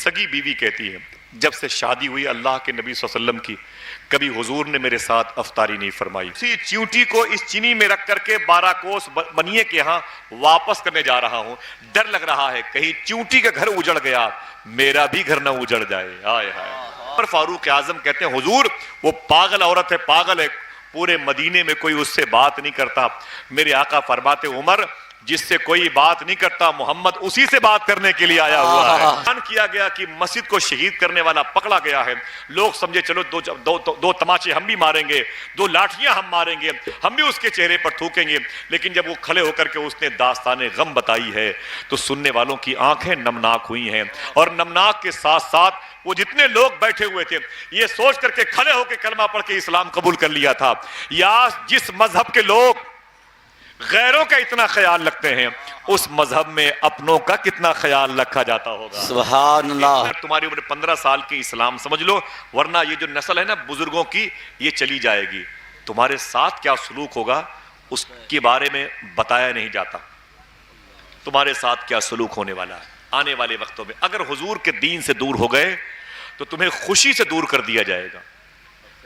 سگی بیوی کہتی ہے جب سے شادی ہوئی اللہ کے نبی صلی اللہ علیہ وسلم کی کبھی حضور نے میرے ساتھ افطاری نہیں فرمائی. اسی چیونٹی کو اس چینی میں رکھ کر کے 12 کوس بنیے کے ہاں واپس کرنے جا رہا ہوں. ڈر لگ رہا ہے کہیں چیونٹی کا گھر اجڑ گیا میرا بھی گھر نہ اجڑ جائے. ہائے ہائے. پر فاروق اعظم کہتے ہیں حضور وہ پاگل عورت ہے, پاگل ہے, پورے مدینے میں کوئی اس سے بات نہیں کرتا. میرے آقا فرماتے عمر جس سے کوئی بات نہیں کرتا محمد اسی سے بات کرنے کے لیے آیا ہوا ہے. اعلان کیا گیا کہ مسجد کو شہید کرنے والا پکڑا گیا ہے. لوگ سمجھے چلو دو تماچے ہم بھی ماریں گے, 2 لاٹھیاں ہم ماریں گے, ہم بھی اس کے چہرے پر تھوکیں گے. لیکن جب وہ کھڑے ہو کر کے اس نے داستان غم بتائی ہے تو سننے والوں کی آنکھیں نمناک ہوئی ہیں. اور نمناک کے ساتھ ساتھ وہ جتنے لوگ بیٹھے ہوئے تھے یہ سوچ کر کے کھڑے ہو کے کلمہ پڑھ کے اسلام قبول کر لیا تھا. یا جس مذہب کے لوگ غیروں کا اتنا خیال رکھتے ہیں اس مذہب میں اپنوں کا کتنا خیال رکھا جاتا ہوگا. سبحان اللہ. تمہاری عمر 15 سال کی اسلام سمجھ لو, ورنہ یہ جو نسل ہے نا بزرگوں کی یہ چلی جائے گی. تمہارے ساتھ کیا سلوک ہوگا اس کے بارے میں بتایا نہیں جاتا. تمہارے ساتھ کیا سلوک ہونے والا ہے آنے والے وقتوں میں. اگر حضور کے دین سے دور ہو گئے تو تمہیں خوشی سے دور کر دیا جائے گا,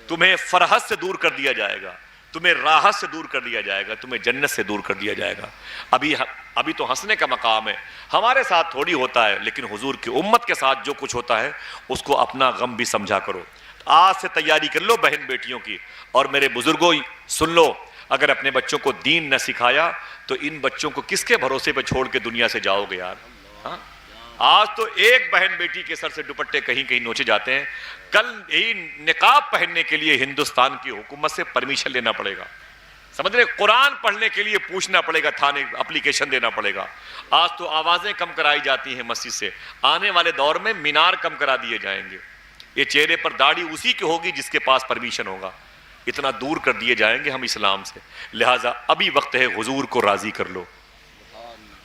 تمہیں فرحت سے دور کر دیا جائے گا, تمہیں راحت سے دور کر دیا جائے گا, تمہیں جنت سے دور کر دیا جائے گا. ابھی تو ہنسنے کا مقام ہے, ہمارے ساتھ تھوڑی ہوتا ہے, لیکن حضور کی امت کے ساتھ جو کچھ ہوتا ہے اس کو اپنا غم بھی سمجھا کرو. آج سے تیاری کر لو بہن بیٹیوں کی. اور میرے بزرگوں سن لو, اگر اپنے بچوں کو دین نہ سکھایا تو ان بچوں کو کس کے بھروسے پہ چھوڑ کے دنیا سے جاؤ گے یار. ہاں آج تو ایک بہن بیٹی کے سر سے دوپٹے کہیں کہیں نوچے جاتے ہیں, کل یہی نقاب پہننے کے لیے ہندوستان کی حکومت سے پرمیشن لینا پڑے گا. سمجھ رہے, قرآن پڑھنے کے لیے پوچھنا پڑے گا, تھانے اپلیکیشن دینا پڑے گا. آج تو آوازیں کم کرائی جاتی ہیں مسجد سے, آنے والے دور میں مینار کم کرا دیے جائیں گے. یہ چہرے پر داڑھی اسی کی ہوگی جس کے پاس پرمیشن ہوگا. اتنا دور کر دیے جائیں گے ہم اسلام سے. لہٰذا ابھی وقت ہے حضور کو راضی کر لو.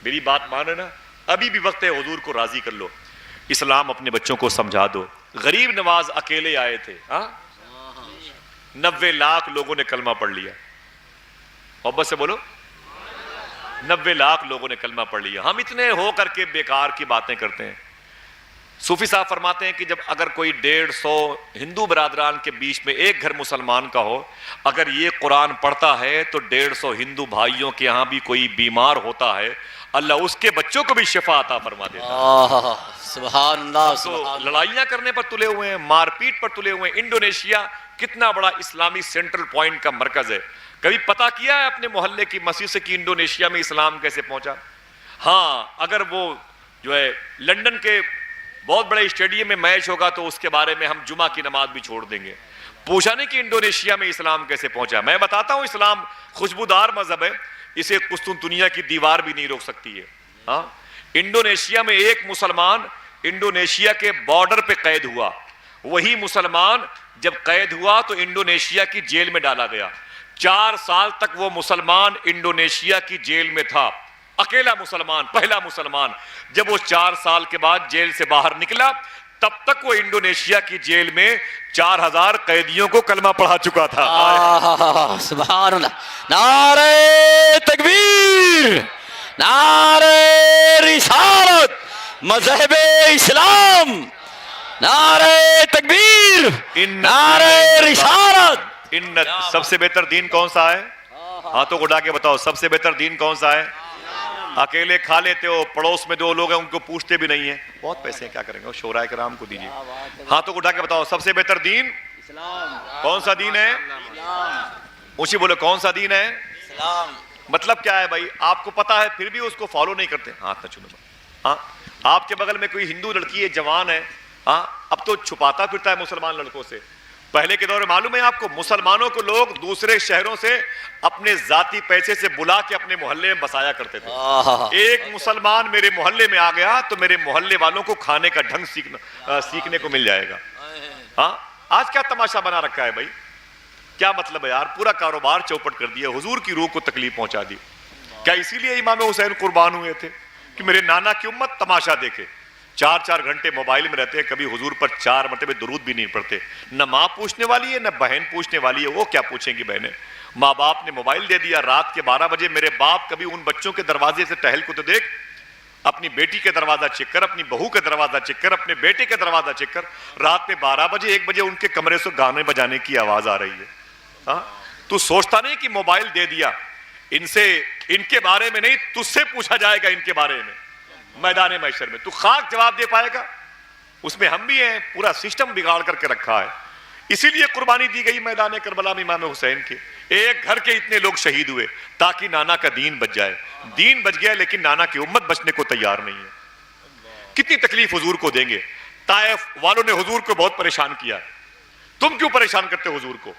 میری بات مانے نا, ابھی بھی وقت ہے حضور کو راضی کر لو. اسلام اپنے بچوں کو سمجھا دو. غریب نواز اکیلے آئے تھے, 90 لاکھ لوگوں نے کلمہ پڑھ لیا. محبت سے بولو, 90 لاکھ لوگوں نے کلمہ پڑھ لیا. ہم اتنے ہو کر کے بیکار کی باتیں کرتے ہیں. صوفی صاحب فرماتے ہیں کہ جب اگر کوئی 150 ہندو برادران کے بیچ میں ایک گھر مسلمان کا ہو, اگر یہ قرآن پڑھتا ہے تو 150 ہندو بھائیوں کے ہاں بھی کوئی بیمار ہوتا ہے اللہ اس کے بچوں کو بھی شفا عطا فرما دیتا ہے. سبحان اللہ. تو لڑائیاں کرنے پر تلے ہوئے ہیں, مار پیٹ پر تلے ہوئے ہیں. انڈونیشیا کتنا بڑا اسلامی سینٹرل پوائنٹ کا مرکز ہے. کبھی پتا کیا ہے اپنے محلے کی مسجد سے کہ انڈونیشیا میں اسلام کیسے پہنچا؟ ہاں اگر وہ جو ہے لندن کے بہت بڑے اسٹیڈیم میں میچ ہوگا تو اس کے بارے میں ہم جمعہ کی نماز بھی چھوڑ دیں گے. پوچھا نہیں کہ انڈونیشیا میں اسلام کیسے پہنچا. میں بتاتا ہوں, اسلام خوشبودار مذہب ہے, اسے قسطنطنیہ کی دیوار بھی نہیں روک سکتی ہے. ہاں انڈونیشیا میں ایک مسلمان انڈونیشیا کے بارڈر پہ قید ہوا. وہی مسلمان جب قید ہوا تو انڈونیشیا کی جیل میں ڈالا گیا. 4 سال تک وہ مسلمان انڈونیشیا کی جیل میں تھا, اکیلا مسلمان, پہلا مسلمان. جب وہ 4 سال کے بعد جیل سے باہر نکلا تب تک وہ انڈونیشیا کی جیل میں 4000 قیدیوں کو کلمہ پڑھا چکا تھا. سبحان اللہ. نعرہ تکبیر, نعرہ رسالت, مذہب اسلام, نعرہ تکبیر, نعرہ رسالت. سب سے بہتر دین کون سا ہے؟ ہاتھوں کو اٹھا کے بتاؤ, سب سے بہتر دین کون سا ہے؟ اکیلے کھا لیتے ہو, پڑوس میں 2 لوگ ہیں ان کو پوچھتے بھی نہیں ہیں, بہت پیسے ہیں کیا کریں گے, شورائے کرام کو دیجیے. ہاتھوں کو اٹھا کے بتاؤ سب سے بہتر دین کون سا دین ہے؟ اونچی بولو, کون سا دین ہے؟ اسلام. مطلب کیا ہے بھائی, آپ کو پتا ہے پھر بھی اس کو فالو نہیں کرتے. ہاتھ نہ چھوڑو. ہاں آپ کے بغل میں کوئی ہندو لڑکی ہے, جوان ہے, ہاں اب تو چھپاتا پھرتا ہے مسلمان لڑکوں سے. پہلے کے دور میں معلوم ہے آپ کو, مسلمانوں کو لوگ دوسرے شہروں سے اپنے ذاتی پیسے سے بلا کے اپنے محلے میں بسایا کرتے تھے. ایک مسلمان میرے محلے میں آ گیا تو میرے محلے والوں کو کھانے کا ڈھنگ سیکھنے کو مل جائے گا. ہاں آج کیا تماشا بنا رکھا ہے بھائی, کیا مطلب ہے یار, پورا کاروبار چوپٹ کر دیا, حضور کی روح کو تکلیف پہنچا دی. کیا اسی لیے امام حسین قربان ہوئے تھے کہ میرے نانا کی امت تماشا دیکھے؟ 4 گھنٹے موبائل میں رہتے ہیں, کبھی حضور پر 4 مرتبہ درود بھی نہیں پڑھتے. نہ ماں پوچھنے والی ہے نہ بہن پوچھنے والی ہے, وہ کیا پوچھیں گی بہنیں؟ ماں باپ نے موبائل دے دیا. رات کے 12 بجے میرے باپ کبھی ان بچوں کے دروازے سے ٹہل کو تو دیکھ, اپنی بیٹی کے دروازہ چیک کر، اپنی بہو کے دروازہ چیک کر، اپنے بیٹے کے دروازہ چیک کر، رات میں 12 بجے 1 بجے ان کے کمرے سے گانے بجانے کی آواز آ رہی ہے. ہاں تو سوچتا نہیں کہ موبائل دے دیا، ان کے بارے میں نہیں، تجھ سے پوچھا جائے گا ان کے بارے میں میدان محشر میں. تو خاک جواب دے پائے گا. اس میں ہم بھی ہیں، پورا سسٹم بگاڑ کر کے رکھا ہے. اسی لیے قربانی دی گئی میدان کربلا میں امام حسین کے. ایک گھر کے اتنے لوگ شہید ہوئے تاکہ نانا کا دین بچ جائے. دین بچ گیا لیکن نانا کی امت بچنے کو تیار نہیں ہے. کتنی تکلیف حضور کو دیں گے. طائف والوں نے حضور کو بہت پریشان کیا. تم کیوں پریشان کرتے حضور کو؟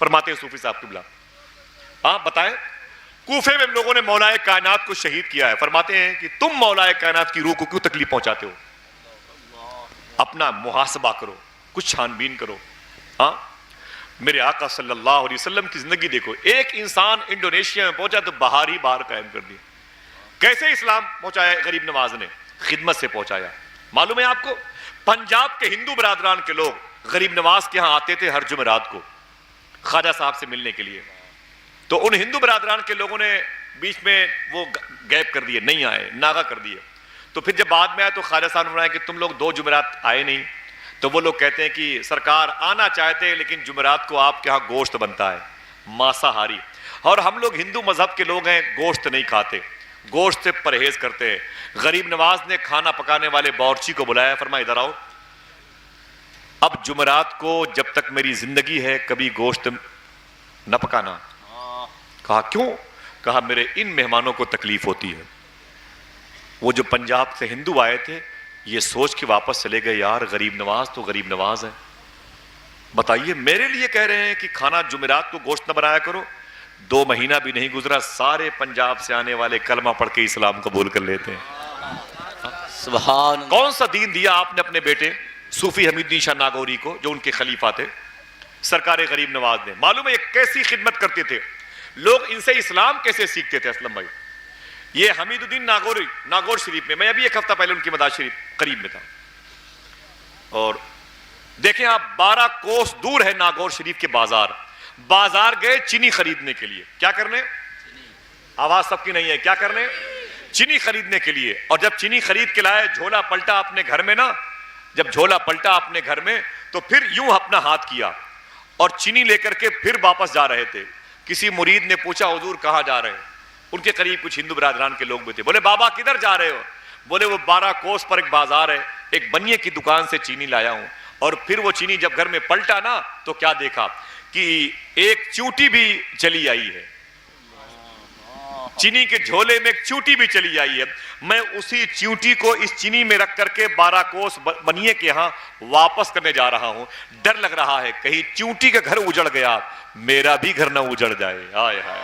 فرماتے ہیں صوفی صاحب قبلہ، ہاں بتائیں. کوفے میں لوگوں نے مولا کائنات کو شہید کیا ہے. فرماتے ہیں کہ تم مولا کائنات کی روح کو کیوں تکلیف پہنچاتے ہو؟ اپنا محاسبہ کرو، کچھ چھان بین کرو. ہاں میرے آقا صلی اللہ علیہ وسلم کی زندگی دیکھو. ایک انسان انڈونیشیا میں پہنچا تو باہر ہی باہر قائم کر دی. کیسے اسلام پہنچایا؟ غریب نواز نے خدمت سے پہنچایا. معلوم ہے آپ کو، پنجاب کے ہندو برادران کے لوگ غریب نواز کے ہاں آتے تھے ہر جمعرات کو خواجہ صاحب سے ملنے کے لیے. تو ان ہندو برادران کے لوگوں نے بیچ میں وہ گیپ کر دیے، نہیں آئے، ناغا کر دیے. تو پھر جب بعد میں آئے تو خواجہ صاحب نے بنایا کہ تم لوگ 2 جمعرات آئے نہیں. تو وہ لوگ کہتے ہیں کہ سرکار آنا چاہتے ہیں لیکن جمعرات کو آپ کے ہاں گوشت بنتا ہے، ماساہاری، اور ہم لوگ ہندو مذہب کے لوگ ہیں، گوشت نہیں کھاتے، گوشت سے پرہیز کرتے ہیں. غریب نواز نے کھانا پکانے والے باورچی کو بلایا، فرمایا ادھر آؤ، اب جمعرات کو جب تک میری زندگی ہے کبھی گوشت نہ پکانا. کہا کیوں؟ کہا میرے ان مہمانوں کو تکلیف ہوتی ہے. وہ جو پنجاب سے ہندو آئے تھے یہ سوچ کے واپس چلے گئے، یار غریب نواز تو غریب نواز ہے، بتائیے میرے لیے کہہ رہے ہیں کہ کھانا جمعرات کو گوشت نہ بنایا کرو. 2 مہینہ بھی نہیں گزرا، سارے پنجاب سے آنے والے کلمہ پڑھ کے اسلام قبول کر لیتے ہیں. سبحان اللہ. کون سا دین دیا آپ نے اپنے بیٹے صوفی حمید الدین شاہ ناگوری کو جو ان کے خلیفہ تھے، سرکار غریب نواز نے؟ معلوم ہے یہ کیسی خدمت کرتے تھے. لوگ ان سے اسلام کیسے سیکھتے تھے اسلم بھائی. یہ حمید الدین ناگوری ناگور شریف میں ابھی 1 ہفتہ پہلے ان کی مدار شریف قریب میں تھا، اور دیکھیں آپ 12 کوس دور ہے ناگور شریف کے بازار گئے چینی خریدنے کے لیے. کیا کرنے؟ آواز سب کی نہیں ہے. کیا کرنے؟ چینی خریدنے کے لیے. اور جب چینی خرید کے لائے، جھولا پلٹا اپنے گھر میں نا، جب جھولا پلٹا اپنے گھر میں تو پھر یوں اپنا ہاتھ کیا اور چینی لے کر کے پھر واپس جا رہے تھے. کسی مرید نے پوچھا حضور کہاں جا رہے ہیں؟ ان کے قریب کچھ ہندو برادران کے لوگ بھی تھے. بولے بابا کدھر جا رہے ہو؟ بولے وہ 12 کوس پر ایک بازار ہے، ایک بنیے کی دکان سے چینی لایا ہوں. اور پھر وہ چینی جب گھر میں پلٹا نا تو کیا دیکھا کہ ایک چونٹی بھی چلی آئی ہے. چینی کے جھولے میں ایک چونٹی بھی چلی آئی ہے. میں اسی چونٹی کو اس چینی میں رکھ کر کے 12 کوس بنیے کے ہاں واپس کرنے جا رہا ہوں. ڈر لگ رہا ہے کہیں چونٹی کا گھر اجڑ گیا میرا بھی گھر نہ اجڑ جائے. ہائے ہائے.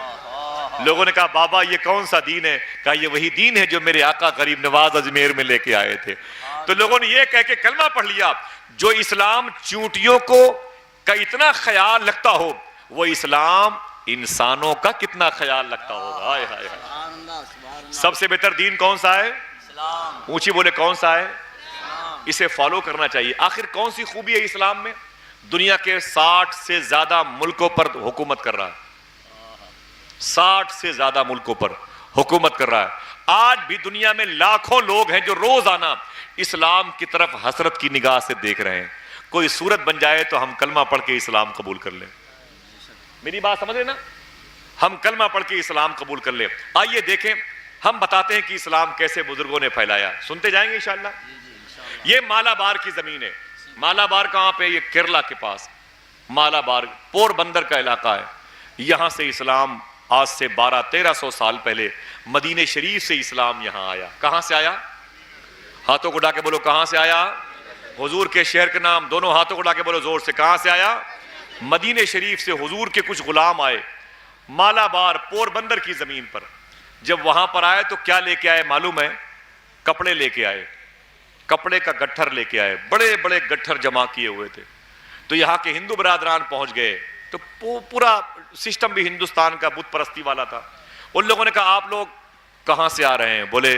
لوگوں نے کہا بابا یہ کون سا دین ہے؟ کہا یہ وہی دین ہے جو میرے آقا غریب نواز اجمیر میں لے کے آئے تھے. تو لوگوں نے یہ کہہ کے کلمہ پڑھ لیا. جو اسلام چونٹیوں کو کا اتنا خیال رکھتا ہو وہ اسلام انسانوں کا کتنا خیال رکھتا ہوگا. ہائے ہائے ہائے. سب سے بہتر دین کون سا ہے؟ اونچی بولے کون سا ہے؟ اسے فالو کرنا چاہیے. آخر کون سی خوبی ہے اسلام میں؟ دنیا کے 60 سے زیادہ ملکوں پر حکومت کر رہا ہے. 60 سے زیادہ ملکوں پر حکومت کر رہا ہے. آج بھی دنیا میں لاکھوں لوگ ہیں جو روزانہ اسلام کی طرف حسرت کی نگاہ سے دیکھ رہے ہیں. کوئی صورت بن جائے تو ہم کلمہ پڑھ کے اسلام قبول کر لیں. میری بات سمجھ رہے نا؟ ہم کلمہ پڑھ کے اسلام قبول کر لیں. آئیے دیکھیں ہم بتاتے ہیں کہ اسلام کیسے بزرگوں نے پھیلایا. سنتے جائیں گے انشاءاللہ. یہ مالابار کی زمین ہے. مالابار کہاں پہ؟ یہ کیرلا کے پاس مالابار پور بندر کا علاقہ ہے. یہاں سے اسلام آج سے 1200-1300 سال پہلے مدینہ شریف سے اسلام یہاں آیا. کہاں سے آیا؟ ہاتھوں کو اٹھا کے بولو کہاں سے آیا؟ حضور کے شہر کے نام دونوں ہاتھوں کو اٹھا کے بولو زور سے. کہاں سے آیا؟ مدینہ شریف سے. حضور کے کچھ غلام آئے مالابار پور بندر کی زمین پر. جب وہاں پر آئے تو کیا لے کے آئے معلوم ہے؟ کپڑے لے کے آئے. کپڑے کا گٹھر لے کے آئے. بڑے بڑے گٹھر جمع کیے ہوئے تھے. تو یہاں کے ہندو برادران پہنچ گئے تو پورا سسٹم بھی ہندوستان کا بت پرستی والا تھا. ان لوگوں نے کہا آپ لوگ کہاں سے آ رہے ہیں؟ بولے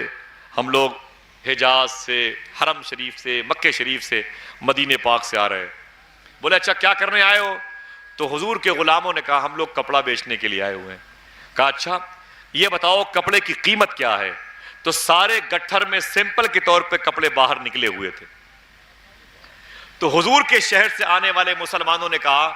ہم لوگ حجاز سے، حرم شریف سے، مکہ شریف سے، مدینہ پاک سے آ رہے ہیں. بولے اچھا کیا کرنے آئے ہو؟ تو حضور کے غلاموں نے کہا ہم لوگ کپڑا بیچنے کے لیے آئے ہوئے ہیں. کہا اچھا یہ بتاؤ کپڑے کی قیمت کیا ہے؟ تو سارے گٹھر میں سمپل کے طور پہ کپڑے باہر نکلے ہوئے تھے. تو حضور کے شہر سے آنے والے مسلمانوں نے کہا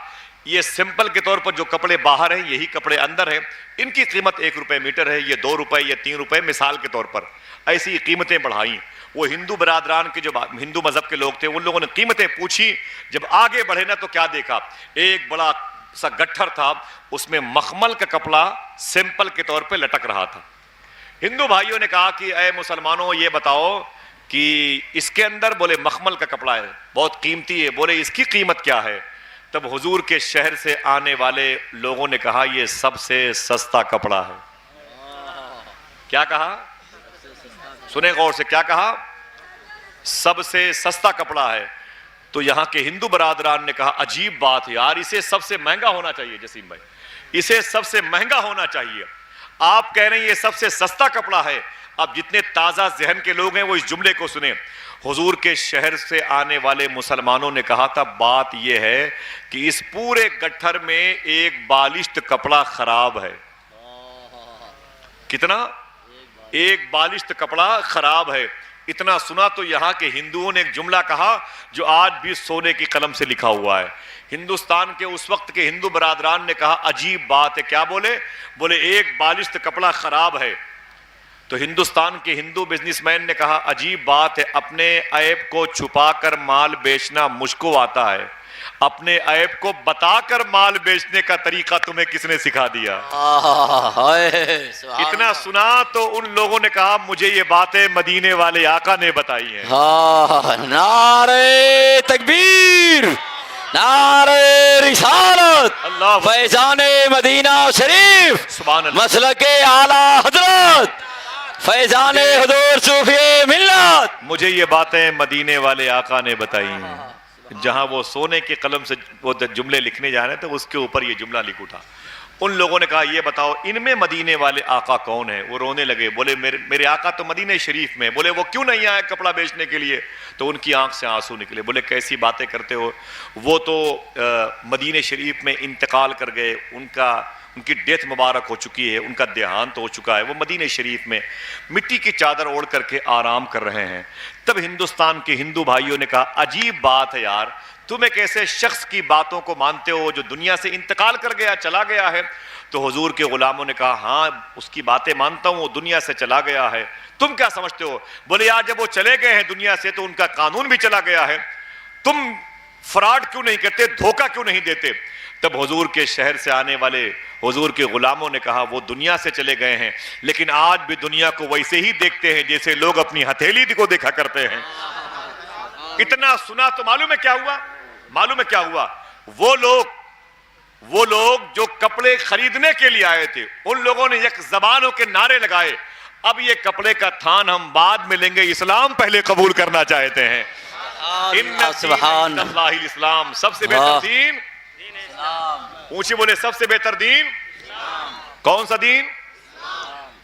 یہ سمپل کے طور پر جو کپڑے باہر ہیں یہی کپڑے اندر ہیں, ان کی قیمت 1 روپے میٹر ہے, یہ 2 روپے یا 3 روپے مثال کے طور پر. ایسی قیمتیں بڑھائیں. وہ ہندو برادران کے جو ہندو مذہب کے لوگ تھے ان لوگوں نے قیمتیں پوچھی. جب آگے بڑھے نا تو کیا دیکھا, ایک بڑا سا گٹھر تھا, اس میں مخمل کا کپڑا سمپل کے طور پہ لٹک رہا تھا. ہندو بھائیوں نے کہا کہ اے مسلمانوں یہ بتاؤ کہ اس کے اندر, بولے مخمل کا کپڑا ہے, بہت قیمتی ہے, بولے اس کی قیمت کیا ہے؟ تب حضور کے شہر سے آنے والے لوگوں نے کہا یہ سب سے سستا کپڑا ہے. کیا کہا؟ سنیں غور سے, کیا کہا؟ سب سے سستا کپڑا ہے. تو یہاں کے ہندو برادران نے کہا عجیب بات ہے یار, اسے سب سے مہنگا ہونا چاہیے. جسیم بھائی, اسے سب سے مہنگا ہونا چاہیے. آپ کہہ رہے ہیں یہ سب سے سستا کپڑا ہے. اب جتنے تازہ ذہن کے لوگ ہیں وہ اس جملے کو سنیں. حضور کے شہر سے آنے والے مسلمانوں نے کہا تھا بات یہ ہے کہ اس پورے گٹھر میں ایک بالشت کپڑا خراب ہے. کتنا؟ ایک بالشت کپڑا خراب ہے. اتنا سنا تو یہاں کے ہندوؤں نے ایک جملہ کہا جو آج بھی سونے کی قلم سے لکھا ہوا ہے. ہندوستان کے اس وقت کے ہندو برادران نے کہا عجیب بات ہے. کیا بولے؟ بولے ایک بالشت کپڑا خراب ہے. تو ہندوستان کے ہندو بزنس مین نے کہا عجیب بات ہے, اپنے عیب کو چھپا کر مال بیچنا مجھ کو آتا ہے, اپنے عیب کو بتا کر مال بیچنے کا طریقہ تمہیں کس نے سکھا دیا؟ اتنا سنا تو ان لوگوں نے کہا مجھے یہ باتیں مدینے والے آقا نے بتائی ہیں. نعرہ تکبیر, نعرہ رسالت, اللہ فیضان مدینہ شریف, سبحان اللہ. مسلک اعلی حضرت, فیضان حضور صوفی ملت. مجھے یہ باتیں مدینے والے آقا نے بتائی ہیں. جہاں وہ سونے کی قلم سے وہ جملے لکھنے جا رہے تھے اس کے اوپر یہ جملہ لکھ اٹھا. ان لوگوں نے کہا یہ بتاؤ ان میں مدینے والے آقا کون ہیں؟ وہ رونے لگے, بولے میرے آقا تو مدینہ شریف میں. بولے وہ کیوں نہیں آئے کپڑا بیچنے کے لیے؟ تو ان کی آنکھ سے آنسو نکلے. بولے کیسی باتیں کرتے ہو, وہ تو مدینہ شریف میں انتقال کر گئے, ان کی ڈیتھ مبارک ہو چکی ہے, ان کا دیہانت ہو چکا ہے, وہ مدینہ شریف میں مٹی کی چادر اوڑھ کر کے آرام کر رہے ہیں. تب ہندوستان کے ہندو بھائیوں نے کہا عجیب بات ہے یار, تم ایک ایسے شخص کی باتوں کو مانتے ہو جو دنیا سے انتقال کر گیا, چلا گیا ہے. تو حضور کے غلاموں نے کہا ہاں اس کی باتیں مانتا ہوں, وہ دنیا سے چلا گیا ہے. تم کیا سمجھتے ہو؟ بولے یار جب وہ چلے گئے ہیں دنیا سے تو ان کا قانون بھی چلا گیا ہے, تم فراڈ کیوں نہیں کرتے, دھوکہ کیوں نہیں دیتے؟ تب حضور کے شہر سے آنے والے حضور کے غلاموں نے کہا وہ دنیا سے چلے گئے ہیں لیکن آج بھی دنیا کو ویسے ہی دیکھتے ہیں جیسے لوگ اپنی ہتھیلی کو دیکھا کرتے ہیں. اتنا سنا تو معلوم ہے کیا ہوا؟ معلوم ہے کیا ہوا؟ وہ لوگ جو کپڑے خریدنے کے لیے آئے تھے ان لوگوں نے یک زبانوں کے نعرے لگائے, اب یہ کپڑے کا تھان ہم بعد میں لیں گے, اسلام پہلے قبول کرنا چاہتے ہیں. سبحان اللہ الاسلام, سب سے بہتر دین اونچی بولے, سب سے بہتر دین کون سا دین؟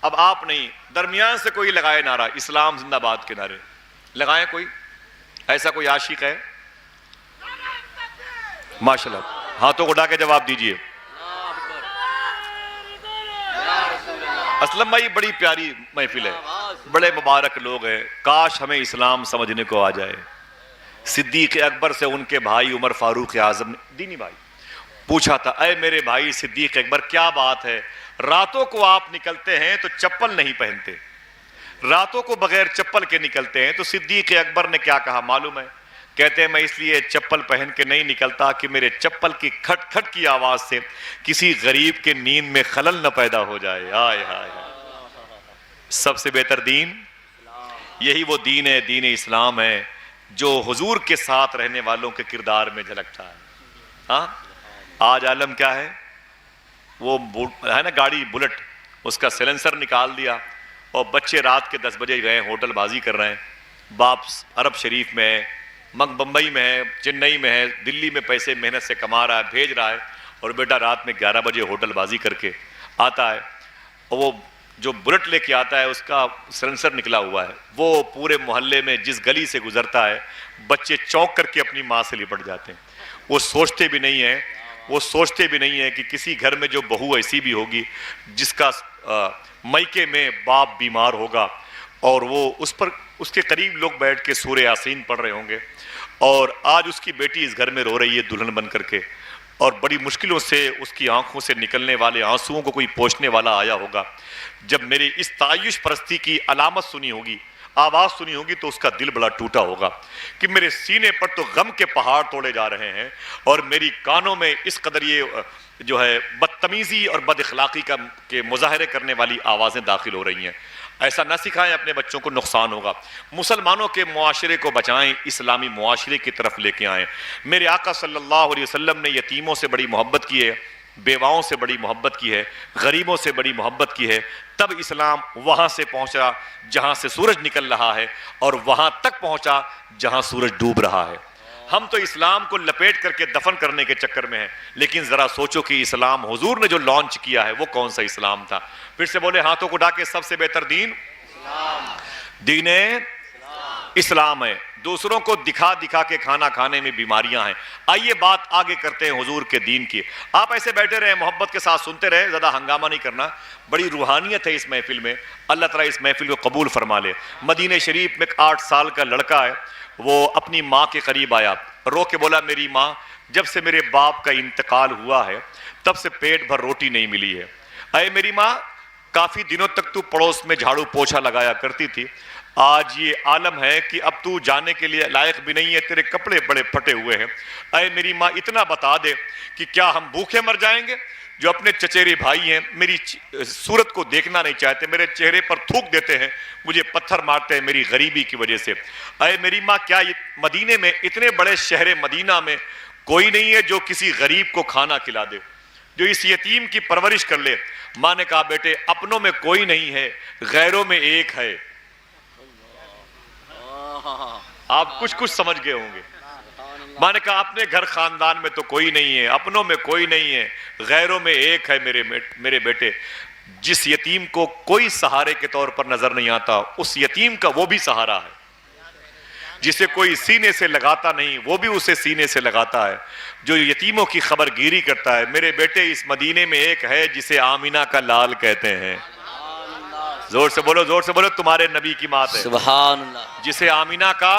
اب آپ نہیں, درمیان سے کوئی لگائے نعرہ اسلام زندہ باد کے نعرے لگائیں. کوئی ایسا کوئی عاشق ہے؟ ماشاءاللہ, ہاتھوں کو اٹھا کے جواب دیجئے. اسلم بھائی بڑی پیاری محفل ہے, بڑے مبارک لوگ ہیں, کاش ہمیں اسلام سمجھنے کو آ جائے. صدیق اکبر سے ان کے بھائی عمر فاروق اعظم نے, دینی بھائی, پوچھا تھا اے میرے بھائی صدیق اکبر کیا بات ہے, راتوں کو آپ نکلتے ہیں تو چپل نہیں پہنتے, راتوں کو بغیر چپل کے نکلتے ہیں. تو صدیق اکبر نے کیا کہا معلوم ہے؟ کہتے ہیں میں اس لیے چپل پہن کے نہیں نکلتا کہ میرے چپل کی کھٹ کھٹ کی آواز سے کسی غریب کے نیند میں خلل نہ پیدا ہو جائے. ہائے ہائے, سب سے بہتر دین یہی وہ دین ہے, دین اسلام ہے جو حضور کے ساتھ رہنے والوں کے کردار میں جھلکتا ہے. ہاں آج عالم کیا ہے, وہ ہے نا گاڑی بلٹ, اس کا سیلنسر نکال دیا اور بچے رات کے 10 بجے گئے ہوٹل بازی کر رہے ہیں. باپ عرب شریف میں ہے, بمبئی میں ہے, چنئی میں ہے, دلی میں پیسے محنت سے کما رہا ہے, بھیج رہا ہے, اور بیٹا رات میں 11 بجے ہوٹل بازی کر کے آتا ہے, اور وہ جو بلٹ لے کے آتا ہے اس کا سیلنسر نکلا ہوا ہے. وہ پورے محلے میں جس گلی سے گزرتا ہے بچے چونک کر کے اپنی ماں سے لپٹ جاتے ہیں. وہ سوچتے بھی نہیں ہیں کہ کسی گھر میں جو بہو ایسی بھی ہوگی جس کا مائکے میں باپ بیمار ہوگا اور وہ اس کے قریب لوگ بیٹھ کے سورہ یاسین پڑھ رہے ہوں گے، اور آج اس کی بیٹی اس گھر میں رو رہی ہے دلہن بن کر کے، اور بڑی مشکلوں سے اس کی آنکھوں سے نکلنے والے آنسوؤں کو کوئی پوچھنے والا آیا ہوگا۔ جب میری اس تعیش پرستی کی علامت سنی ہوگی، آواز سنی ہوگی، تو اس کا دل بڑا ٹوٹا ہوگا کہ میرے سینے پر تو غم کے پہاڑ توڑے جا رہے ہیں، اور میری کانوں میں اس قدر یہ جو ہے بدتمیزی اور بد اخلاقی کے مظاہرے کرنے والی آوازیں داخل ہو رہی ہیں۔ ایسا نہ سکھائیں اپنے بچوں کو، نقصان ہوگا۔ مسلمانوں کے معاشرے کو بچائیں، اسلامی معاشرے کی طرف لے کے آئیں۔ میرے آقا صلی اللہ علیہ وسلم نے یتیموں سے بڑی محبت کی ہے، بیواؤں سے بڑی محبت کی ہے، غریبوں سے بڑی محبت کی ہے، تب اسلام وہاں سے پہنچا جہاں سے سورج نکل رہا ہے، اور وہاں تک پہنچا جہاں سورج ڈوب رہا ہے۔ ہم تو اسلام کو لپیٹ کر کے دفن کرنے کے چکر میں ہیں، لیکن ذرا سوچو کہ اسلام حضور نے جو لانچ کیا ہے وہ کون سا اسلام تھا؟ پھر سے بولے ہاتھوں کو اٹھا کے، سب سے بہتر دین دین اسلام ہے۔ دوسروں کو دکھا دکھا کے کھانا کھانے میں بیماریاں ہیں۔ آئیے بات آگے کرتے ہیں حضور کے دین کی۔ آپ ایسے بیٹھے رہیں، محبت کے ساتھ سنتے رہیں، زیادہ ہنگامہ نہیں کرنا، بڑی روحانیت ہے اس محفل میں۔ اللہ تعالیٰ اس محفل کو قبول فرما لے۔ مدینہ شریف میں ایک 8 سال کا لڑکا ہے، وہ اپنی ماں کے قریب آیا، رو کے بولا میری ماں، جب سے میرے باپ کا انتقال ہوا ہے تب سے پیٹ بھر روٹی نہیں ملی ہے۔ اے میری ماں، کافی دنوں تک تو پڑوس میں جھاڑو پوچھا لگایا کرتی تھی، آج یہ عالم ہے کہ اب تو جانے کے لیے لائق بھی نہیں ہے، تیرے کپڑے بڑے پھٹے ہوئے ہیں۔ اے میری ماں، اتنا بتا دے کہ کیا ہم بھوکے مر جائیں گے؟ جو اپنے چچیرے بھائی ہیں، میری صورت کو دیکھنا نہیں چاہتے، میرے چہرے پر تھوک دیتے ہیں، مجھے پتھر مارتے ہیں میری غریبی کی وجہ سے۔ اے میری ماں، کیا مدینے میں، اتنے بڑے شہر مدینہ میں کوئی نہیں ہے جو کسی غریب کو کھانا کھلا دے، جو اس یتیم کی پرورش کر لے؟ ماں نے کہا بیٹے، اپنوں میں کوئی نہیں ہے، غیروں میں ایک ہے۔ آپ کچھ سمجھ گئے ہوں گے۔ ماں نے کہا اپنے گھر خاندان میں تو کوئی نہیں ہے، اپنوں میں کوئی نہیں ہے، غیروں میں ایک ہے میرے بیٹے۔ جس یتیم کو کوئی سہارے کے طور پر نظر نہیں آتا، اس یتیم کا وہ بھی سہارا ہے۔ جسے کوئی سینے سے لگاتا نہیں، وہ بھی اسے سینے سے لگاتا ہے۔ جو یتیموں کی خبر گیری کرتا ہے، میرے بیٹے اس مدینے میں ایک ہے جسے آمینہ کا لال کہتے ہیں۔ زور سے بولو، تمہارے نبی کی مات ہے، سبحان اللہ، جسے آمینہ کا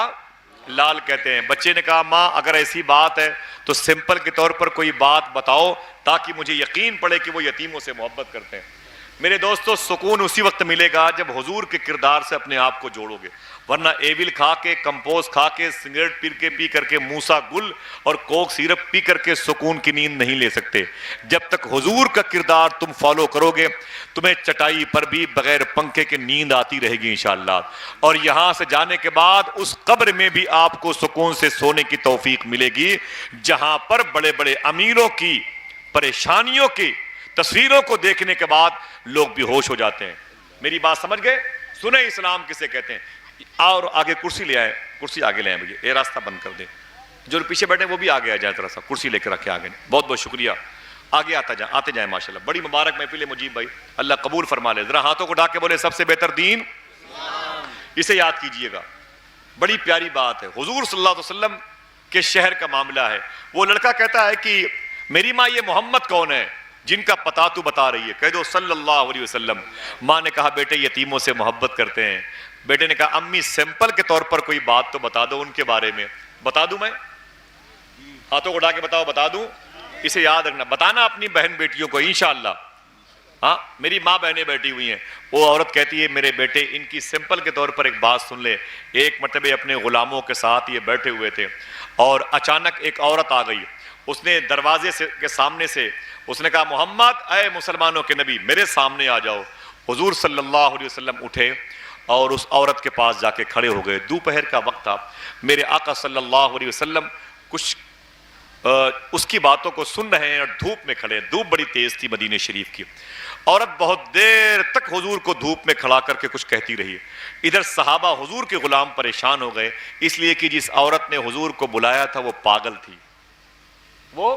لال کہتے ہیں۔ بچے نے کہا ماں، اگر ایسی بات ہے تو سمپل کے طور پر کوئی بات بتاؤ تاکہ مجھے یقین پڑے کہ وہ یتیموں سے محبت کرتے ہیں۔ میرے دوستو، سکون اسی وقت ملے گا جب حضور کے کردار سے اپنے آپ کو جوڑو گے، ورنہ ایول کھا کے، کمپوز کھا کے، سگریٹ پی کر کے، موسا گل اور کوک سیرپ پی کر کے سکون کی نیند نہیں لے سکتے۔ جب تک حضور کا کردار تم فالو کرو گے، تمہیں چٹائی پر بھی بغیر پنکھے کے نیند آتی رہے گی انشاءاللہ، اور یہاں سے جانے کے بعد اس قبر میں بھی آپ کو سکون سے سونے کی توفیق ملے گی، جہاں پر بڑے بڑے امیروں کی پریشانیوں کی تصویروں کو دیکھنے کے بعد لوگ بے ہوش ہو جاتے ہیں۔ میری بات سمجھ گئے؟ سنیں اسلام کسے کہتے ہیں۔ اور آگے کرسی لے آئے، کرسی آگے لے آئے، مجھے یہ راستہ بند کر دیں، جو پیچھے بیٹھے وہ بھی آگے آ جائیں، ذرا سا کرسی لے کے رکھے آگے۔ بہت بہت شکریہ، آگے آتے جائیں ماشاءاللہ۔ بڑی مبارک محفل ہے مجیب بھائی، اللہ قبول فرما لے۔ ذرا ہاتھوں کو اٹھا کے بولے سب سے بہتر دین، اسے یاد کیجئے گا، بڑی پیاری بات ہے۔ حضور صلی اللہ علیہ وسلم کے شہر کا معاملہ ہے۔ وہ لڑکا کہتا ہے کہ میری ماں، یہ محمد کون ہے جن کا پتہ تو بتا رہی ہے؟ کہہ دو صلی اللہ علیہ وسلم۔ ماں نے کہا بیٹے یتیموں سے محبت کرتے ہیں۔ بیٹے نے کہا امی، سیمپل کے طور پر کوئی بات تو بتا دو ان کے بارے میں۔ بتا دوں میں؟ ہاتھوں کو اٹھا کے بتاؤ، بتا دوں؟ اسے یاد رکھنا، بتانا اپنی بہن بیٹیوں کو انشاءاللہ۔ ہاں، میری ماں بہنیں بیٹھی ہوئی ہیں، وہ عورت کہتی ہے میرے بیٹے ان کی سمپل کے طور پر ایک بات سن لے۔ ایک مرتبہ اپنے غلاموں کے ساتھ یہ بیٹھے ہوئے تھے اور اچانک ایک عورت آ گئی، اس نے دروازے کے سامنے سے اس نے کہا محمد، اے مسلمانوں کے نبی، میرے سامنے آ جاؤ۔ حضور صلی اللہ علیہ وسلم اٹھے اور اس عورت کے پاس جا کے کھڑے ہو گئے۔ دوپہر کا وقت تھا، میرے آقا صلی اللہ علیہ وسلم کچھ اس کی باتوں کو سن رہے ہیں اور دھوپ میں کھڑے ہیں۔ دھوپ بڑی تیز تھی مدینہ شریف کی۔ عورت بہت دیر تک حضور کو دھوپ میں کھڑا کر کے کچھ کہتی رہی۔ ادھر صحابہ حضور کے غلام پریشان ہو گئے، اس لیے کہ جس عورت نے حضور کو بلایا تھا وہ پاگل تھی، وہ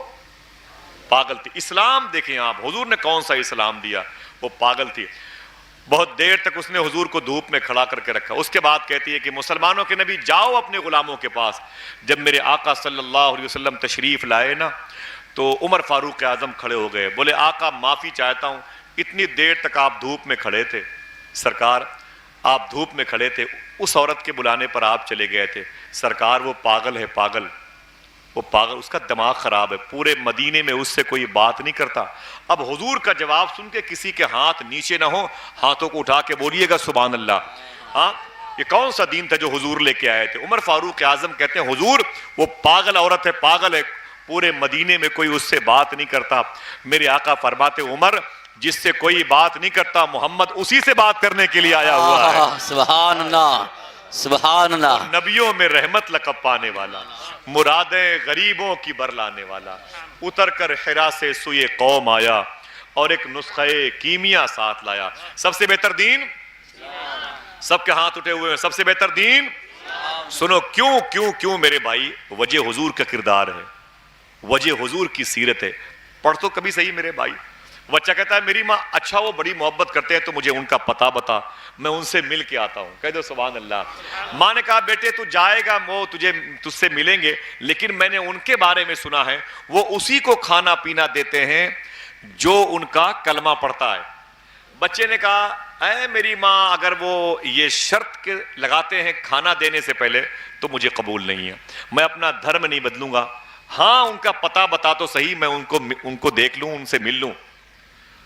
پاگل تھی۔ اسلام دیکھیں آپ، حضور نے کون سا اسلام دیا، وہ پاگل تھی۔ بہت دیر تک اس نے حضور کو دھوپ میں کھڑا کر کے رکھا۔ اس کے بعد کہتی ہے کہ مسلمانوں کے نبی جاؤ اپنے غلاموں کے پاس۔ جب میرے آقا صلی اللہ علیہ وسلم تشریف لائے نا تو عمر فاروق اعظم کھڑے ہو گئے، بولے آقا معافی چاہتا ہوں، اتنی دیر تک آپ دھوپ میں کھڑے تھے، سرکار آپ دھوپ میں کھڑے تھے, اس عورت کے بلانے پر آپ چلے گئے تھے, سرکار وہ پاگل ہے, پاگل, وہ پاگل, اس کا دماغ خراب ہے, پورے مدینے میں اس سے کوئی بات نہیں کرتا. اب حضور کا جواب سن کے کسی کے ہاتھ نیچے نہ ہو, ہاتھوں کو اٹھا کے بولیے گا سبحان اللہ. ہاں, یہ کون سا دین تھا جو حضور لے کے آئے تھے؟ عمر فاروق اعظم کہتے ہیں حضور وہ پاگل عورت ہے, پاگل ہے, پورے مدینے میں کوئی اس سے بات نہیں کرتا. میرے آقا فرماتے عمر جس سے کوئی بات نہیں کرتا محمد اسی سے بات کرنے کے لیے آیا ہوا ہے. سبحان اللہ, سبحان اللہ. نبیوں میں رحمت لقب پانے والا, مرادیں غریبوں کی برلانے والا, اتر کر حرا سے سوئے قوم آیا اور ایک نسخہ کیمیا ساتھ لایا. سب سے بہتر دین, سب کے ہاتھ اٹھے ہوئے ہیں, سب سے بہتر دین. سنو کیوں کیوں کیوں میرے بھائی, وجہ حضور کا کردار ہے, وجہ حضور کی سیرت ہے. پڑھ تو کبھی صحیح میرے بھائی. بچہ کہتا ہے میری ماں, اچھا وہ بڑی محبت کرتے ہیں تو مجھے ان کا پتہ بتا, میں ان سے مل کے آتا ہوں. کہہ دو سبحان اللہ. ماں نے کہا بیٹے تو جائے گا, وہ تجھ سے ملیں گے, لیکن میں نے ان کے بارے میں سنا ہے وہ اسی کو کھانا پینا دیتے ہیں جو ان کا کلمہ پڑھتا ہے. بچے نے کہا اے میری ماں اگر وہ یہ شرط لگاتے ہیں کھانا دینے سے پہلے تو مجھے قبول نہیں ہے, میں اپنا دھرم نہیں بدلوں گا. ہاں ان کا پتہ بتا تو صحیح, میں ان کو دیکھ لوں, ان سے مل لوں.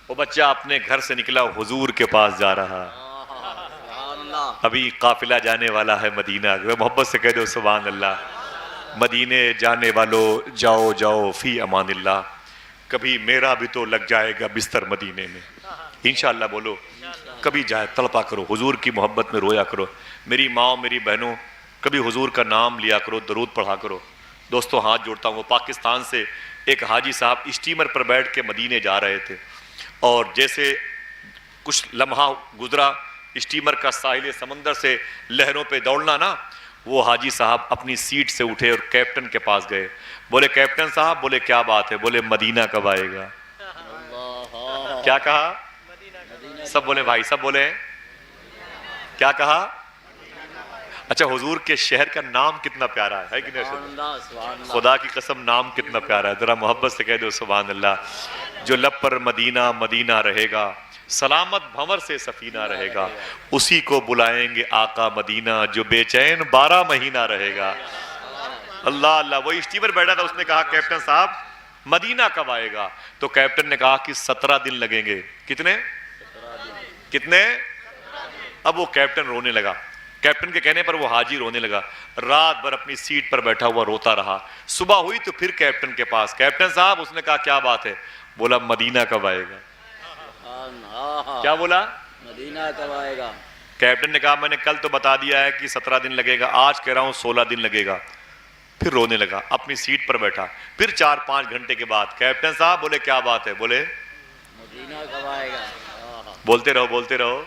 وہ بچہ اپنے گھر سے نکلا, حضور کے پاس جا رہا, ابھی قافلہ جانے والا ہے مدینہ. محبت سے کہہ دو سبحان اللہ. مدینے جانے والوں جاؤ جاؤ فی امان اللہ, کبھی میرا بھی تو لگ جائے گا بستر مدینے میں انشاءاللہ. بولو کبھی جائے, تڑپا کرو, حضور کی محبت میں رویا کرو. میری ماں میری بہنوں کبھی حضور کا نام لیا کرو, درود پڑھا کرو. دوستو ہاتھ جوڑتا ہوں, وہ پاکستان سے ایک حاجی صاحب اسٹیمر پر بیٹھ کے مدینے جا رہے تھے, اور جیسے کچھ لمحہ گزرا اسٹیمر کا ساحل سمندر سے لہروں پہ دوڑنا نا, وہ حاجی صاحب اپنی سیٹ سے اٹھے اور کیپٹن کے پاس گئے. بولے کیپٹن صاحب, بولے کیا بات ہے؟ بولے مدینہ کب آئے گا. کیا کہا؟ سب بولے بھائی, سب بولے کیا کہا؟ اچھا حضور کے شہر کا نام کتنا پیارا ہے کہ نہیں؟ خدا کی قسم نام کتنا پیارا ہے, ذرا محبت سے کہہ دو سبحان اللہ. جو لب پر مدینہ مدینہ رہے گا, سلامت بھنور سے سفینہ رہے گا, اسی کو بلائیں گے آقا مدینہ جو بے چین 12 مہینہ رہے گا. اللہ اللہ. وہ اسٹیمر بیٹھا تھا, اس نے کہا کیپٹن صاحب مدینہ کب آئے گا؟ تو کیپٹن نے کہا کہ 17 دن لگیں گے. کتنے؟ اب وہ کیپٹن رونے لگا. کیپٹن کے کہنے پر وہ حاجی رونے لگا, رات بھر اپنی سیٹ پر بیٹھا ہوا روتا رہا. صبح ہوئی تو پھر کیپٹن کے پاس, کیپٹن صاحب. اس نے کہا کیا بات ہے؟ بولا مدینہ کب آئے گا. کیا بولا؟ مدینہ کب آئے گا. کیپٹن نے کہا میں نے کل تو بتا دیا ہے کہ 17 دن لگے گا, آج کہہ رہا ہوں 16 دن لگے گا. پھر رونے لگا, اپنی سیٹ پر بیٹھا. پھر 4-5 گھنٹے کے بعد کیپٹن صاحب. بولے کیا بات ہے؟ بولے مدینہ کب آئے گا. بولتے رہو بولتے رہو,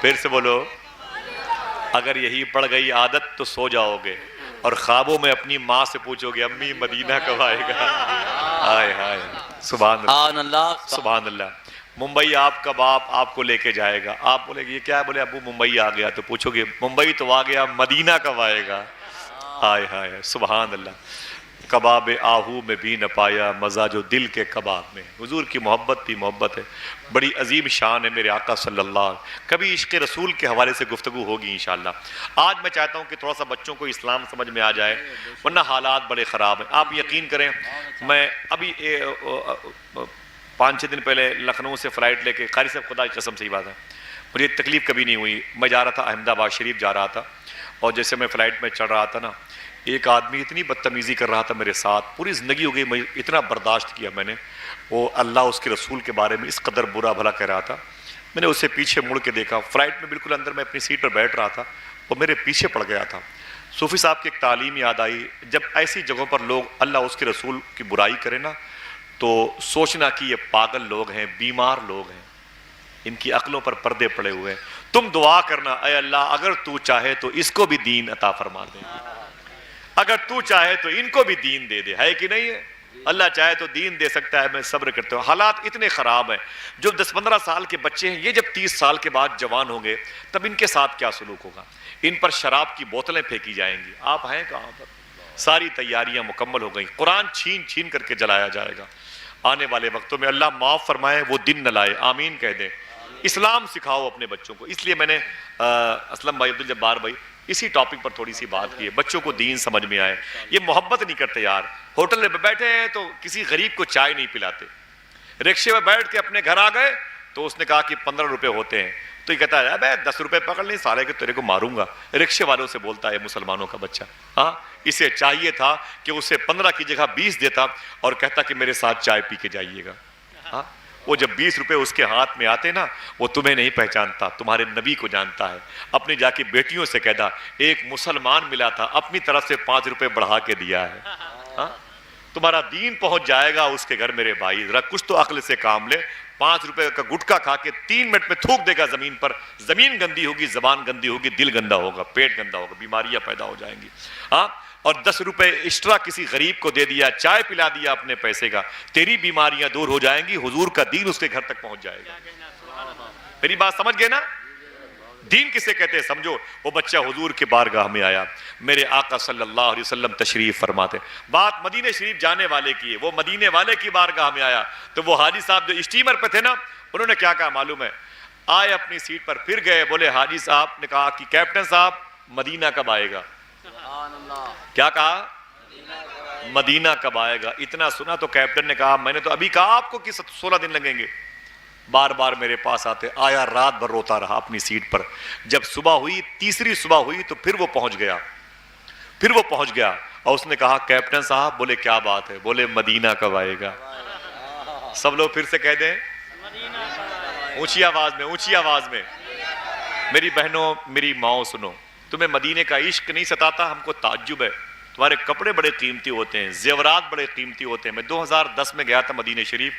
پھر سے بولو. اگر یہی پڑ گئی عادت تو سو جاؤ گے اور خوابوں میں اپنی ماں سے پوچھو گے امی مدینہ کب آئے گا. ہائے ہائے سبحان اللہ سبحان اللہ. ممبئی آپ کا باپ آپ کو لے کے جائے گا, آپ بولے گے یہ کیا ہے؟ بولے ابو ممبئی آ گیا. تو پوچھو گے ممبئی تو آ گیا, مدینہ کب آئے گا. ہائے ہائے سبحان اللہ. کباب آہو میں بھی نہ پایا مزہ جو دل کے کباب میں. حضور کی محبت بھی محبت ہے, بڑی عظیم شان ہے میرے آقا صلی اللہ علیہ وسلم. کبھی عشق رسول کے حوالے سے گفتگو ہوگی انشاءاللہ. آج میں چاہتا ہوں کہ تھوڑا سا بچوں کو اسلام سمجھ میں آ جائے, ورنہ حالات بڑے خراب ہیں. آپ یقین کریں, میں ابھی 5-6 دن پہلے لکھنؤ سے فلائٹ لے کے, قاری صاحب خدا کی قسم صحیح بات ہے, مجھے تکلیف کبھی نہیں ہوئی. میں جا رہا تھا احمد آباد شریف جا رہا تھا, اور جیسے میں فلائٹ میں چڑھ رہا تھا نا, ایک آدمی اتنی بدتمیزی کر رہا تھا میرے ساتھ, پوری زندگی ہو گئی میں اتنا برداشت کیا میں نے. وہ اللہ اس کے رسول کے بارے میں اس قدر برا بھلا کہہ رہا تھا. میں نے اسے پیچھے مڑ کے دیکھا, فلائٹ میں بالکل اندر میں اپنی سیٹ پر بیٹھ رہا تھا, وہ میرے پیچھے پڑ گیا تھا. صوفی صاحب کی ایک تعلیم یاد آئی, جب ایسی جگہوں پر لوگ اللہ اس کے رسول کی برائی کرے نا, تو سوچنا کہ یہ پاگل لوگ ہیں, بیمار لوگ ہیں, ان کی عقلوں پر پردے پڑے ہوئے ہیں. تم دعا کرنا اے اللہ اگر تو چاہے تو اس کو بھی دین عطا فرما دے, اگر تو چاہے تو ان کو بھی دین دے دے. ہے کہ نہیں ہے؟ اللہ چاہے تو دین دے سکتا ہے. میں صبر کرتا ہوں. حالات اتنے خراب ہیں, جو 10-15 سال کے بچے ہیں, یہ جب 30 سال کے بعد جوان ہوں گے تب ان کے ساتھ کیا سلوک ہوگا. ان پر شراب کی بوتلیں پھینکی جائیں گی. آپ ہیں کہاں پر؟ ساری تیاریاں مکمل ہو گئیں, قرآن چھین چھین کر کے جلایا جائے گا. آنے والے وقتوں میں اللہ معاف فرمائے, وہ دن نہ لائے, آمین کہہ دیں. اسلام سکھاؤ اپنے بچوں کو. اس لیے میں نے اسلم بھائی، عبدالجبار بھائی، اسی ٹاپک پر تھوڑی سی بات کی ہے. بچوں کو دین سمجھ میں آئے. یہ محبت نہیں کرتے یار. ہوٹل میں بیٹھے ہیں تو کسی غریب کو چائے نہیں پلاتے. رکشے میں بیٹھ کے اپنے گھر آ گئے تو اس نے کہا کہ 15 روپے ہوتے ہیں، تو یہ کہتا ہے ابے 10 روپے پکڑ لیں سارے کے تیرے کو ماروں گا. رکشے والوں سے بولتا ہے مسلمانوں کا بچہ. ہاں، اسے چاہیے تھا کہ اسے 15 کی جگہ 20 دیتا اور کہتا کہ میرے ساتھ چائے پی کے جائیے گا. ہاں، وہ جب 20 روپے اس کے ہاتھ میں آتے نا، وہ تمہیں نہیں پہچانتا، تمہارے نبی کو جانتا ہے. اپنی جا کے بیٹیوں سے کہتا ایک مسلمان ملا تھا، اپنی طرف سے 5 روپے بڑھا کے دیا ہے. ہاں، تمہارا دین پہنچ جائے گا اس کے گھر. میرے بھائی ذرا کچھ تو عقل سے کام لے. 5 روپے کا گٹکا کھا کے 3 منٹ میں تھوک دے گا زمین پر. زمین گندی ہوگی، زبان گندی ہوگی، دل گندا ہوگا، پیٹ گندا ہوگا، بیماریاں پیدا ہو جائیں گی. ہاں، اور 10 روپے ایکسٹرا کسی غریب کو دے دیا، چائے پلا دیا اپنے پیسے کا، تیری بیماریاں دور ہو جائیں گی، حضور کا دین اس کے گھر تک پہنچ جائے گا. میری بات سمجھ گئے نا؟ دین کسے کہتے ہیں سمجھو. وہ بچہ حضور کے بارگاہ میں آیا. میرے آقا صلی اللہ علیہ وسلم تشریف فرماتے. بات مدینہ شریف جانے والے کی ہے. وہ مدینے والے کی بارگاہ میں آیا تو وہ حاجی صاحب جو اسٹیمر پہ تھے نا، انہوں نے کیا کہا معلوم ہے؟ آئے اپنی سیٹ پر، پھر گئے. بولے حاجی صاحب نے کہا کہ کیپٹن صاحب مدینہ کب آئے گا؟ کیا کہا؟ مدینہ کب آئے گا. اتنا سنا تو کیپٹن نے کہا میں نے تو ابھی کہا آپ کو کہ 16 دن لگیں گے. بار بار میرے پاس آتے. آیا، رات بھر روتا رہا اپنی سیٹ پر. جب صبح ہوئی، تیسری صبح ہوئی تو پھر وہ پہنچ گیا. اور اس نے کہا کیپٹن صاحب. بولے کیا بات ہے؟ بولے مدینہ کب آئے گا. سب لوگ پھر سے کہہ دیں اونچی آواز میں. میری بہنوں، میری ماؤں، سنو، تمہیں مدینے کا عشق نہیں ستاتا؟ ہم کو تعجب ہے. تمہارے کپڑے بڑے قیمتی ہوتے ہیں، زیورات بڑے قیمتی ہوتے ہیں. میں 2010 میں گیا تھا مدینہ شریف،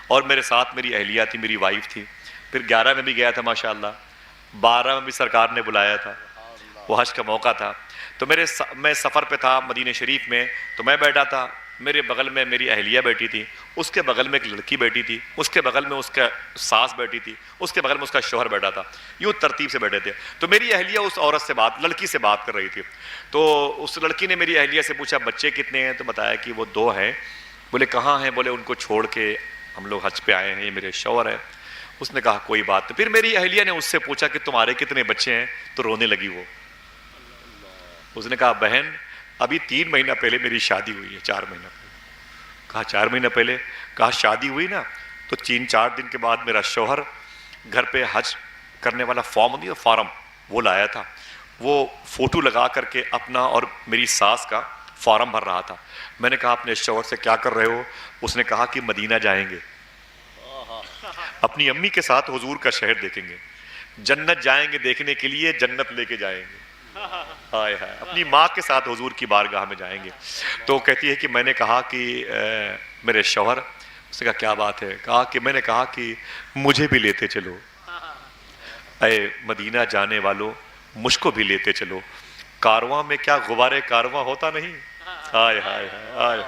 اور میرے ساتھ میری اہلیہ تھی، میری وائف تھی. پھر 11 میں بھی گیا تھا ماشاءاللہ. 12 میں بھی سرکار نے بلایا تھا، وہ حج کا موقع تھا. تو میں سفر پہ تھا مدینہ شریف میں. تو میں بیٹھا تھا، میرے بغل میں میری اہلیہ بیٹھی تھی، اس کے بغل میں ایک لڑکی بیٹھی تھی، اس کے بغل میں اس کا ساس بیٹھی تھی، اس کے بغل میں اس کا شوہر بیٹھا تھا. یوں ترتیب سے بیٹھے تھے. تو میری اہلیہ اس عورت سے لڑکی سے بات کر رہی تھی. تو اس لڑکی نے میری اہلیہ سے پوچھا بچے کتنے ہیں؟ تو بتایا کہ وہ 2 ہیں. بولے کہاں ہیں؟ بولے ان کو چھوڑ کے ہم لوگ حج پہ آئے ہیں، یہ میرے شوہر ہے. اس نے کہا کوئی بات نہیں. پھر میری اہلیہ نے اس سے پوچھا کہ تمہارے کتنے بچے ہیں؟ تو رونے لگی وہ. اس نے کہا بہن ابھی 3 مہینہ پہلے میری شادی ہوئی ہے. 4 مہینہ پہلے. کہا 4 مہینہ پہلے؟ کہا شادی ہوئی نا تو 3-4 دن کے بعد میرا شوہر گھر پہ حج کرنے والا فارم وہ لایا تھا. وہ فوٹو لگا کر کے اپنا اور میری ساس کا فارم بھر رہا تھا. میں نے کہا اپنے شوہر سے کیا کر رہے ہو؟ اس نے کہا کہ مدینہ جائیں گے، اپنی امی کے ساتھ حضور کا شہر دیکھیں گے، جنت جائیں گے دیکھنے کے لیے، جنت لے کے جائیں گے. ہائے ہائے، اپنی ماں کے ساتھ حضور کی بارگاہ میں جائیں گے. تو کہتی ہے کہ میں نے کہا کہ میرے شوہر، اس نے کہا کیا بات ہے؟ کہا کہ میں نے کہا کہ مجھے بھی لیتے چلو، اے مدینہ جانے والوں مجھ کو بھی لیتے چلو. کارواں میں کیا غبارے کارواں ہوتا نہیں؟ ہائے ہائے ہائے،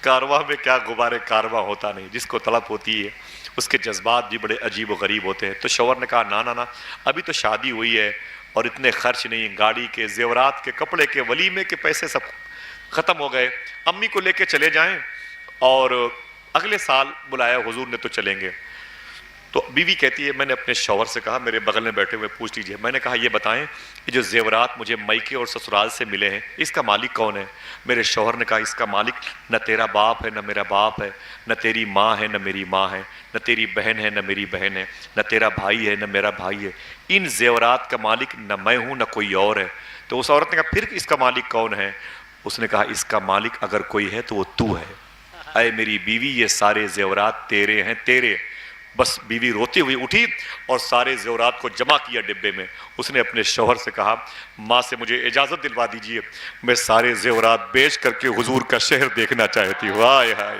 کارواں میں کیا غبارے کارواں ہوتا نہیں. جس کو طلب ہوتی ہے اس کے جذبات بھی بڑے عجیب و غریب ہوتے ہیں. تو شوہر نے کہا نا ابھی تو شادی ہوئی ہے اور اتنے خرچ نہیں، گاڑی کے، زیورات کے، کپڑے کے، ولیمے کے پیسے سب ختم ہو گئے. امی کو لے کے چلے جائیں اور اگلے سال بلایا حضور نے تو چلیں گے. تو بیوی کہتی ہے میں نے اپنے شوہر سے کہا، میرے بغل میں بیٹھے ہوئے پوچھ لیجئے، میں نے کہا یہ بتائیں یہ جو زیورات مجھے میکے اور سسرال سے ملے ہیں اس کا مالک کون ہے؟ میرے شوہر نے کہا اس کا مالک نہ تیرا باپ ہے نہ میرا باپ ہے، نہ تیری ماں ہے نہ میری ماں ہے، نہ تیری بہن ہے نہ میری بہن ہے، نہ تیرا بھائی ہے نہ میرا بھائی ہے. ان زیورات کا مالک نہ میں ہوں نہ کوئی اور ہے. تو اس عورت نے کہا پھر اس کا مالک کون ہے؟ اس نے کہا اس کا مالک اگر کوئی ہے تو وہ تو ہے. اے میری بیوی یہ سارے زیورات تیرے ہیں، تیرے. بس بیوی روتی ہوئی اٹھی اور سارے زیورات کو جمع کیا ڈبے میں. اس نے اپنے شوہر سے کہا ماں سے مجھے اجازت دلوا دیجئے، میں سارے زیورات بیچ کر کے حضور کا شہر دیکھنا چاہتی ہوں. ہائے ہائے،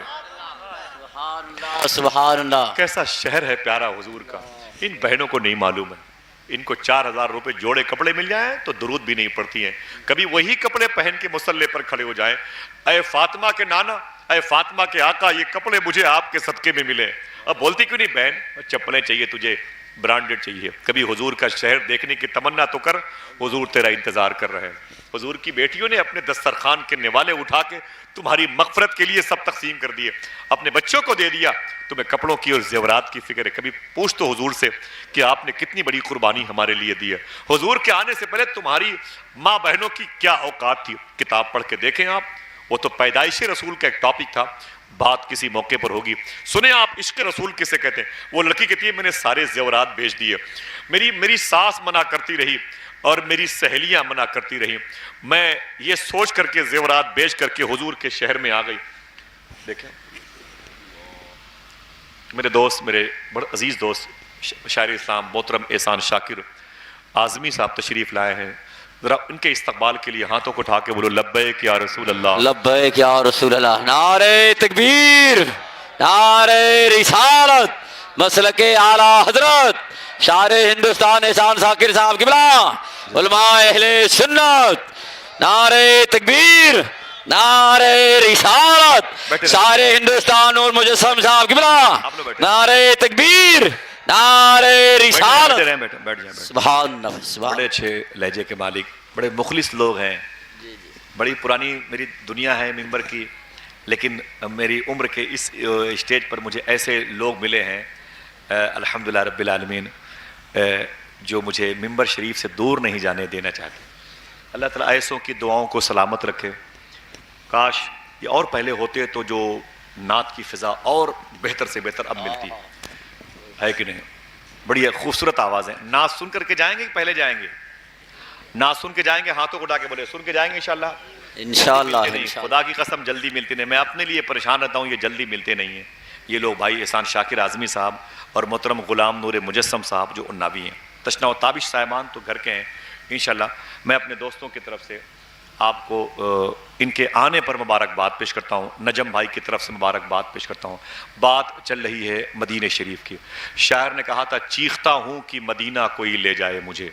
سبحان اللہ. کیسا شہر ہے پیارا حضور کا. ان بہنوں کو نہیں معلوم ہے، ان کو 4000 روپے جوڑے کپڑے مل جائیں تو درود بھی نہیں پڑتی ہیں. کبھی وہی کپڑے پہن کے مصلے پر کھڑے ہو جائیں، اے فاطمہ کے نانا، اے فاطمہ کے آقا، یہ کپڑے مجھے آپ کے صدقے میں ملے. اب بولتی کیوں نہیں بہن چپلیں چاہیے تجھے، برانڈڈ چاہیے. کبھی حضور کا شہر دیکھنے کی تمنا تو کر, حضور تیرا انتظار کر رہے ہیں. حضور کی بیٹیوں نے اپنے دسترخوان کے نوالے اٹھا کے تمہاری مغفرت کے لیے سب تقسیم کر دیے, اپنے بچوں کو دے دیا, تمہیں کپڑوں کی اور زیورات کی فکر ہے. کبھی پوچھ تو حضور سے کہ آپ نے کتنی بڑی قربانی ہمارے لیے دی ہے. حضور کے آنے سے پہلے تمہاری ماں بہنوں کی کیا اوقات تھی, کتاب پڑھ کے دیکھیں آپ. وہ تو پیدائش رسول کا ایک ٹاپک تھا, بات کسی موقع پر ہوگی. سنیں آپ عشق رسول کسے کہتے ہیں. وہ لڑکی کہتی ہے میں نے سارے زیورات بیچ دیے, میری ساس منع کرتی رہی اور میری سہیلیاں منع کرتی رہی, میں یہ سوچ کر کے زیورات بیچ کر کے حضور کے شہر میں آ گئی. دیکھیں میرے دوست, میرے بڑے عزیز دوست شاعر اسلام محترم احسان شاکر اعظمی صاحب تشریف لائے ہیں. ذرا ان کے استقبال کے لیے ہاتھوں کو اٹھا کے بولو لبیک یا رسول اللہ, لبیک یا رسول اللہ. نعرہ تکبیر, نعرہ رسالت, مسلک اعلیٰ حضرت شاعر ہندوستان احسان شاکر صاحب قبلہ, علماء اہل سنت. نعرہ تکبیر, نعرہ رسالت شاعر ہندوستان اور مجسم صاحب قبلہ. نعرہ تکبیر, نعرہ رسالت. بیٹھ جائیں. سبحان اللہ, سبحان. بڑے اچھے لہجے کے مالک, بڑے مخلص لوگ ہیں. بڑی پرانی میری دنیا ہے منبر کی, لیکن میری عمر کے اس اسٹیج پر مجھے ایسے لوگ ملے ہیں الحمدللہ رب العالمین جو مجھے منبر شریف سے دور نہیں جانے دینا چاہتے. اللہ تعالیٰ ایسوں کی دعاؤں کو سلامت رکھے. کاش یہ اور پہلے ہوتے تو جو نعت کی فضا اور بہتر سے بہتر اب ملتی ہے کہ نہیں. بڑی خوبصورت آواز ہے. نعت سن کر کے جائیں گے کہ پہلے جائیں گے؟ نعت سن کے جائیں گے, ہاتھوں کو اٹھا کے بولے سن کے جائیں گے انشاءاللہ. انشاءاللہ. خدا کی قسم جلدی ملتی نہیں. میں اپنے لیے پریشان رہتا ہوں, یہ جلدی ملتے نہیں ہیں. یہ لوگ بھائی احسان شاکر اعظمی صاحب اور محترم غلام نور مجسم صاحب جو اناوی ہیں, تشنا و تابش صاحبان تو گھر کے ہیں انشاءاللہ. میں اپنے دوستوں کی طرف سے آپ کو ان کے آنے پر مبارکباد پیش کرتا ہوں. نجم بھائی کی طرف سے مبارکباد پیش کرتا ہوں. بات چل رہی ہے مدینہ شریف کی. شاعر نے کہا تھا چیختا ہوں کہ مدینہ کوئی لے جائے مجھے,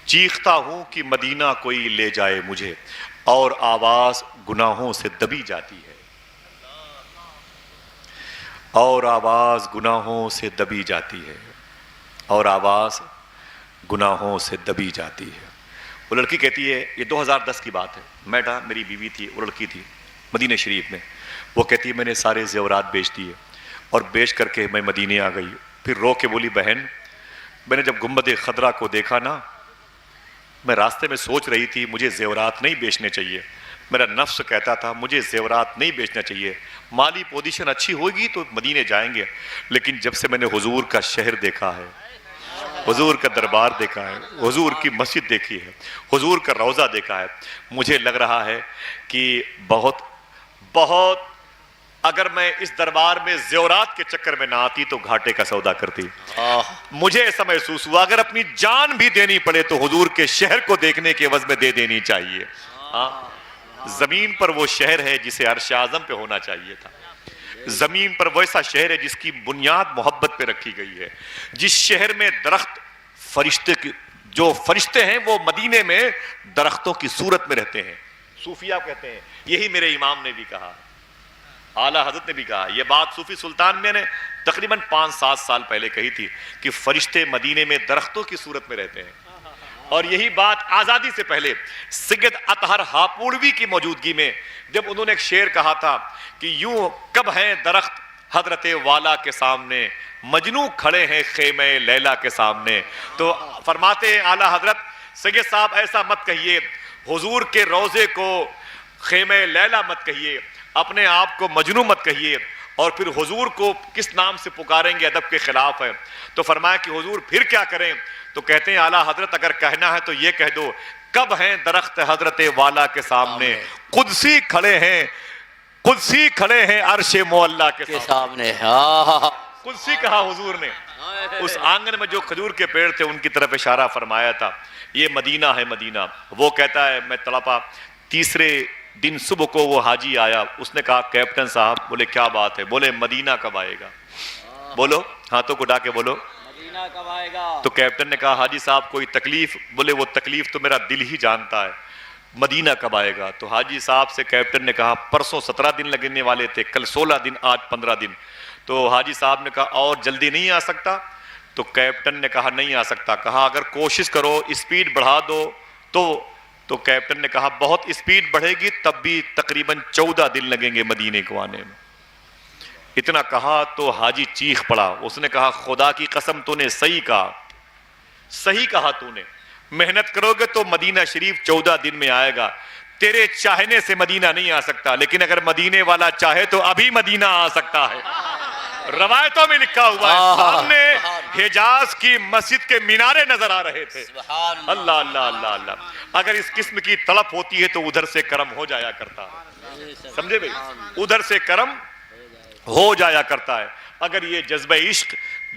چیختا ہوں کہ مدینہ کوئی لے جائے مجھے, اور آواز گناہوں سے دبی جاتی ہے, اور آواز گناہوں سے دبی جاتی ہے, اور آواز گناہوں سے دبی جاتی ہے. وہ لڑکی کہتی ہے, یہ 2010 کی بات ہے, میں تھا, میری بیوی تھی, وہ لڑکی تھی مدینہ شریف میں. وہ کہتی ہے میں نے سارے زیورات بیچ دیے اور بیچ کر کے میں مدینے آ گئی. پھر رو کے بولی بہن میں نے جب گنبد خضرا کو دیکھا نا, میں راستے میں سوچ رہی تھی مجھے زیورات نہیں بیچنے چاہیے. میرا نفس کہتا تھا مجھے زیورات نہیں بیچنا چاہیے, مالی پوزیشن اچھی ہوگی تو مدینے جائیں گے. لیکن جب سے میں نے حضور کا شہر دیکھا ہے, حضور کا دربار دیکھا ہے, حضور کی مسجد دیکھی ہے, حضور کا روضہ دیکھا ہے, مجھے لگ رہا ہے کہ بہت بہت اگر میں اس دربار میں زیورات کے چکر میں نہ آتی تو گھاٹے کا سودا کرتی. مجھے ایسا محسوس ہوا اگر اپنی جان بھی دینی پڑے تو حضور کے شہر کو دیکھنے کے عوض میں دے دینی چاہیے. زمین پر وہ شہر ہے جسے عرش اعظم پہ ہونا چاہیے تھا. زمین پر ویسا شہر ہے جس کی بنیاد محبت پہ رکھی گئی ہے, جس شہر میں درخت فرشتے کی جو فرشتے ہیں وہ مدینے میں درختوں کی صورت میں رہتے ہیں. صوفیہ کہتے ہیں, یہی میرے امام نے بھی کہا, اعلیٰ حضرت نے بھی کہا. یہ بات صوفی سلطان میں نے تقریباً 5-7 سال پہلے کہی تھی کہ فرشتے مدینے میں درختوں کی صورت میں رہتے ہیں. اور یہی بات آزادی سے پہلے سید اطہر ہاپوڑوی کی موجودگی میں جب انہوں نے ایک شعر کہا تھا کہ یوں کب ہیں درخت حضرت والا کے سامنے, مجنو کھڑے ہیں خیمہ لیلا کے سامنے. تو فرماتے ہیں اعلیٰ حضرت سید صاحب ایسا مت کہیے, حضور کے روضے کو خیمہ لیلا مت کہیے, اپنے آپ کو مجنو مت کہیے, اور پھر حضور کو کس نام سے پکاریں گے ادب کے خلاف ہے. تو فرمایا کہ حضور پھر کیا کریں, تو کہتے ہیں اعلیٰ حضرت اگر کہنا ہے تو یہ کہہ دو کب ہیں درخت حضرت والا کے سامنے, قدسی کھڑے ہیں, قدسی کھڑے ہیں عرش معلیٰ کے سامنے. قدسی کہا حضور نے. اس آنگن میں جو کھجور کے پیڑ تھے ان کی طرف اشارہ فرمایا تھا. یہ مدینہ ہے مدینہ. وہ کہتا ہے میں تڑپا. تیسرے دن صبح کو وہ حاجی آیا, اس نے کہا کیپٹن صاحب. بولے کیا بات ہے؟ بولے مدینہ کب آئے گا؟ بولو, ہاتھوں کو اٹھا کے بولو مدینہ کب آئے گا. تو کیپٹن نے کہا حاجی صاحب کوئی تکلیف؟ بولے وہ تکلیف تو میرا دل ہی جانتا ہے, مدینہ کب آئے گا؟ تو حاجی صاحب سے کیپٹن نے کہا پرسوں 17 دن لگنے والے تھے, کل 16 دن, آج 15 دن. تو حاجی صاحب نے کہا اور جلدی نہیں آ سکتا؟ تو کیپٹن نے کہا نہیں آ سکتا. کہا اگر کوشش کرو اسپیڈ بڑھا دو تو کیپٹن نے کہا بہت اسپیڈ بڑھے گی تب بھی تقریباً 14 دن لگیں گے مدینے کو آنے میں. اتنا کہا تو حاجی چیخ پڑا. اس نے کہا خدا کی قسم تو نے صحیح کہا تو نے. محنت کرو گے تو مدینہ شریف 14 دن میں آئے گا. تیرے چاہنے سے مدینہ نہیں آ سکتا، لیکن اگر مدینے والا چاہے تو ابھی مدینہ آ سکتا ہے. روایتوں میں لکھا ہوا ہے سامنے حجاز کی مسجد کے مینارے نظر آ رہے تھے. اللہ اللہ اللہ اللہ. اگر اس قسم کی طلب ہوتی ہے تو ادھر سے کرم ہو جایا کرتا ہے. سمجھے بھائی؟ ادھر سے کرم ہو جایا کرتا ہے. اگر یہ جذبہ عشق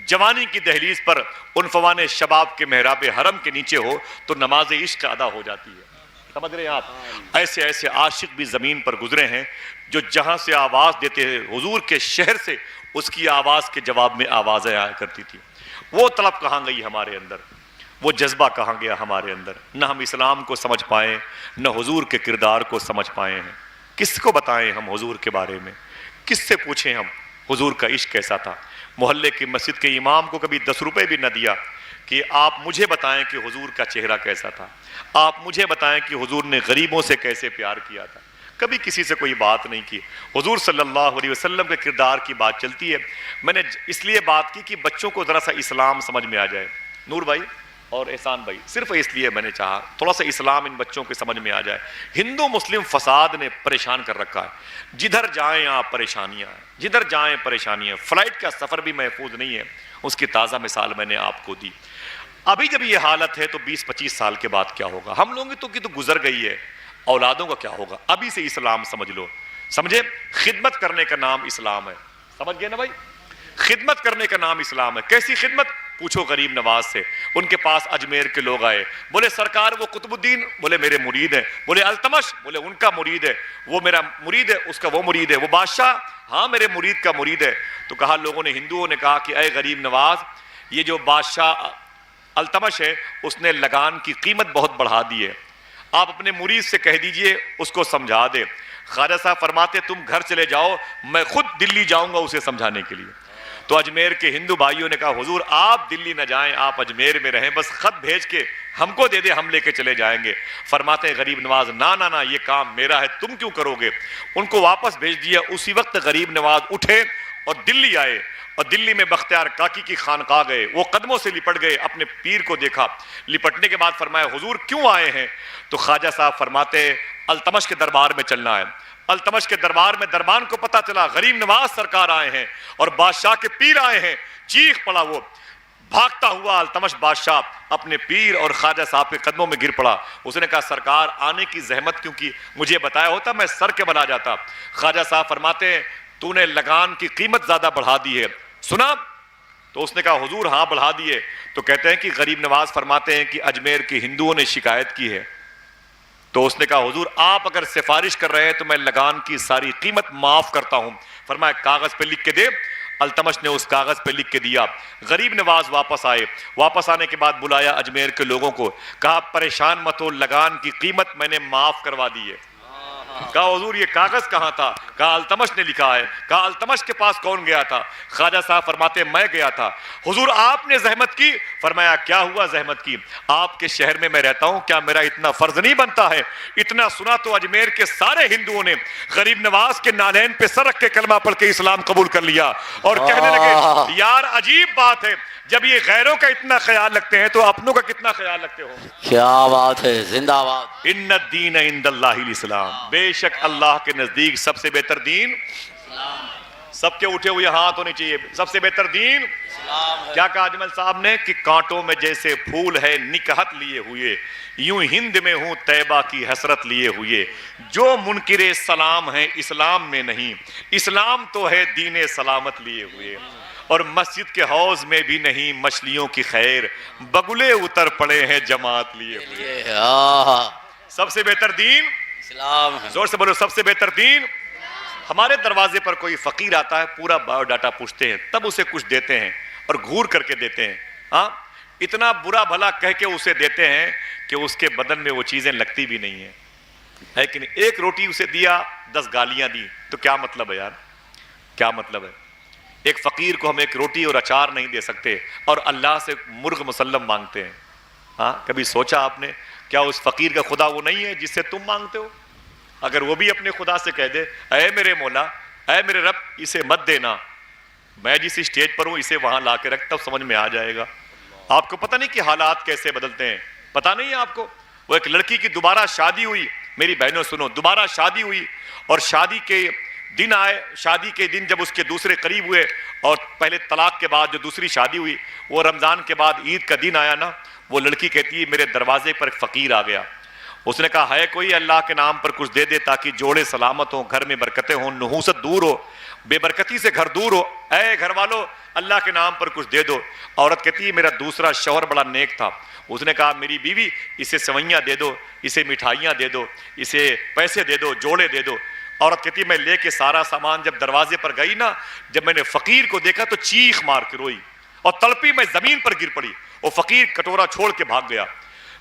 جوانی کی دہلیز پر عنفوان شباب کے محراب حرم کے نیچے ہو تو نماز عشق ادا ہو جاتی ہے. سمجھ رہے ہیں آپ؟ ایسے ایسے عاشق بھی زمین پر گزرے ہیں جو جہاں سے آواز دیتے ہیں حضور کے شہر سے اس کی آواز کے جواب میں آوازیں آیا کرتی تھی. وہ طلب کہاں گئی ہمارے اندر؟ وہ جذبہ کہاں گیا ہمارے اندر؟ نہ ہم اسلام کو سمجھ پائیں نہ حضور کے کردار کو سمجھ پائے ہیں. کس کو بتائیں ہم حضور کے بارے میں؟ کس سے پوچھیں ہم حضور کا عشق کیسا تھا؟ محلے کی مسجد کے امام کو کبھی 10 روپے بھی نہ دیا کہ آپ مجھے بتائیں کہ حضور کا چہرہ کیسا تھا، آپ مجھے بتائیں کہ حضور نے غریبوں سے کیسے پیار کیا تھا. کبھی کسی سے کوئی بات نہیں کی. حضور صلی اللہ علیہ وسلم کے کردار کی بات چلتی ہے. میں نے اس لیے بات کی کہ بچوں کو ذرا سا اسلام سمجھ میں آ جائے. نور بھائی اور احسان بھائی، صرف اس لیے میں نے چاہا تھوڑا سا اسلام ان بچوں کے سمجھ میں آ جائے. ہندو مسلم فساد نے پریشان کر رکھا ہے. جدھر جائیں آپ پریشانیاں ہیں، جدھر جائیں پریشانیاں. فلائٹ کا سفر بھی محفوظ نہیں ہے. اس کی تازہ مثال میں نے آپ کو دی. ابھی جب یہ حالت ہے تو 20-25 سال کے بعد کیا ہوگا؟ ہم لوگوں کی تو گزر گئی ہے، اولادوں کا کیا ہوگا؟ ابھی سے اسلام سمجھ لو. سمجھے؟ خدمت کرنے کا نام اسلام ہے. سمجھ گئے نا بھائی؟ خدمت کرنے کا نام اسلام ہے. کیسی خدمت؟ پوچھو غریب نواز سے. ان کے پاس اجمیر کے لوگ آئے، بولے سرکار وہ قطب الدین، بولے میرے مرید ہیں. بولے التمش، بولے ان کا مرید ہے. وہ میرا مرید ہے، اس کا وہ مرید ہے. وہ بادشاہ، ہاں میرے مرید کا مرید ہے. تو کہا لوگوں نے، ہندوؤں نے کہا کہ اے غریب نواز، یہ جو بادشاہ التمش ہے اس نے لگان کی قیمت بہت بڑھا دی ہے، آپ اپنے مرید سے کہہ دیجئے اس کو سمجھا دے. خواجہ صاحب فرماتے تم گھر چلے جاؤ، میں خود دلی جاؤں گا اسے سمجھانے کے لیے. تو اجمیر کے ہندو بھائیوں نے کہا حضور آپ دلی نہ جائیں، آپ اجمیر میں رہیں، بس خط بھیج کے ہم کو دے دے، ہم لے کے چلے جائیں گے. فرماتے ہیں غریب نواز نہ نہ نہ، یہ کام میرا ہے، تم کیوں کرو گے؟ ان کو واپس بھیج دیا. اسی وقت غریب نواز اٹھے اور دلی آئے، اور دلی میں بختیار کاکی کی خانقاہ گئے. وہ قدموں سے لپٹ گئے، اپنے پیر کو دیکھا. لپٹنے کے بعد فرمایا حضور کیوں آئے ہیں؟ تو خواجہ صاحب فرماتے التمش کے دربار میں چلنا ہے. التمش کے دربار میں دربان کو پتا چلا غریب نواز سرکار آئے ہیں اور بادشاہ کے پیر آئے ہیں. چیخ پڑا وہ، بھاگتا ہوا التمش بادشاہ اپنے پیر اور خواجہ صاحب کے قدموں میں گر پڑا. اس نے کہا سرکار آنے کی زحمت کیوں کی؟ مجھے بتایا ہوتا میں سر کے بل آ جاتا. خواجہ صاحب فرماتے ہیں تو نے لگان کی قیمت زیادہ بڑھا دی ہے، سنا؟ تو اس نے کہا حضور ہاں بڑھا دیے. تو کہتے ہیں کہ غریب نواز فرماتے ہیں کہ اجمیر کے ہندوؤں نے شکایت کی ہے. تو اس نے کہا حضور آپ اگر سفارش کر رہے ہیں تو میں لگان کی ساری قیمت معاف کرتا ہوں. فرمایا کاغذ پہ لکھ کے دے. التمش نے اس کاغذ پہ لکھ کے دیا. غریب نواز واپس آئے. واپس آنے کے بعد بلایا اجمیر کے لوگوں کو، کہا پریشان مت ہو، لگان کی قیمت میں نے معاف کروا دی ہے. کہا حضور یہ کاغذ کہاں تھا؟ کہا التمش نے لکھا ہے. کہا التمش کے پاس کون گیا تھا؟ خواجہ صاحب فرماتے میں گیا تھا. حضور آپ نے زحمت کی؟ فرمایا کیا ہوا زحمت کی؟ آپ کے شہر میں میں رہتا ہوں، کیا میرا اتنا فرض نہیں بنتا ہے؟ اتنا سنا تو اجمیر کے سارے ہندوؤں نے غریب نواز کے نالین پہ سر رکھ کے کلمہ پڑھ کے اسلام قبول کر لیا اور کہنے لگے یار عجیب بات ہے، جب یہ غیروں کا اتنا خیال رکھتے ہیں تو اپنوں کا کتنا خیال رکھتے ہو؟ کیا بات ہے، زندہ باد. ان الدین عند اللہ الاسلام، بے شک اللہ کے نزدیک سب سے بہتر دین. سب کے اٹھے ہوئے ہاتھ ہونے چاہیے. سب سے بہتر دین کیا کہا اجمل صاحب نے کہ کانٹوں میں جیسے پھول ہے نکہت لیے ہوئے، یوں ہند میں ہوں طیبہ کی حسرت لیے ہوئے. جو منکر سلام ہیں اسلام میں نہیں، اسلام تو ہے دین سلامت لیے ہوئے. اور مسجد کے حوض میں بھی نہیں مچھلیوں کی خیر، بگلے اتر پڑے ہیں جماعت لیے ہوئے. سب سے بہتر دین اسلام ہے. زور سے بولو سب سے بہتر دین. ہمارے دروازے پر کوئی فقیر آتا ہے، پورا بایو ڈاٹا پوچھتے ہیں، تب اسے کچھ دیتے ہیں اور گھور کر کے دیتے ہیں. ہاں اتنا برا بھلا کہہ کے اسے دیتے ہیں کہ اس کے بدن میں وہ چیزیں لگتی بھی نہیں ہیں. لیکن ایک روٹی اسے دیا 10 گالیاں دی، تو کیا مطلب ہے یار؟ کیا مطلب ہے؟ ایک فقیر کو ہم ایک روٹی اور اچار نہیں دے سکتے اور اللہ سے مرغ مسلم مانگتے ہیں. ہاں کبھی سوچا آپ نے کیا اس فقیر کا خدا وہ نہیں ہے جس سے تم مانگتے ہو؟ اگر وہ بھی اپنے خدا سے کہہ دے اے میرے مولا اے میرے رب اسے مت دینا، میں جس اسٹیج پر ہوں اسے وہاں لا کے رکھ، تب سمجھ میں آ جائے گا. آپ کو پتہ نہیں کہ حالات کیسے بدلتے ہیں، پتہ نہیں ہے آپ کو. وہ ایک لڑکی کی دوبارہ شادی ہوئی، میری بہنوں سنو، دوبارہ شادی ہوئی اور شادی کے دن آئے، شادی کے دن جب اس کے دوسرے قریب ہوئے اور پہلے طلاق کے بعد جو دوسری شادی ہوئی، وہ رمضان کے بعد عید کا دن آیا نا، وہ لڑکی کہتی ہے میرے دروازے پر ایک فقیر آ گیا. اس نے کہا ہے کوئی اللہ کے نام پر کچھ دے دے تاکہ جوڑے سلامت ہوں، گھر میں برکتیں ہوں، نحوست دور ہو، بے برکتی سے گھر دور ہو، اے گھر والو اللہ کے نام پر کچھ دے دو. عورت کہتی ہے میرا دوسرا شوہر بڑا نیک تھا. اس نے کہا میری بیوی اسے سوئیاں دے دو، اسے مٹھائیاں دے دو، اسے پیسے دے دو، جوڑے دے دو. عورت کہتی ہے میں لے کے سارا سامان جب دروازے پر گئی نا، جب میں نے فقیر کو دیکھا تو چیخ مار کے روئی اور تڑپی، میں زمین پر گر پڑی. وہ فقیر کٹورا چھوڑ کے بھاگ گیا.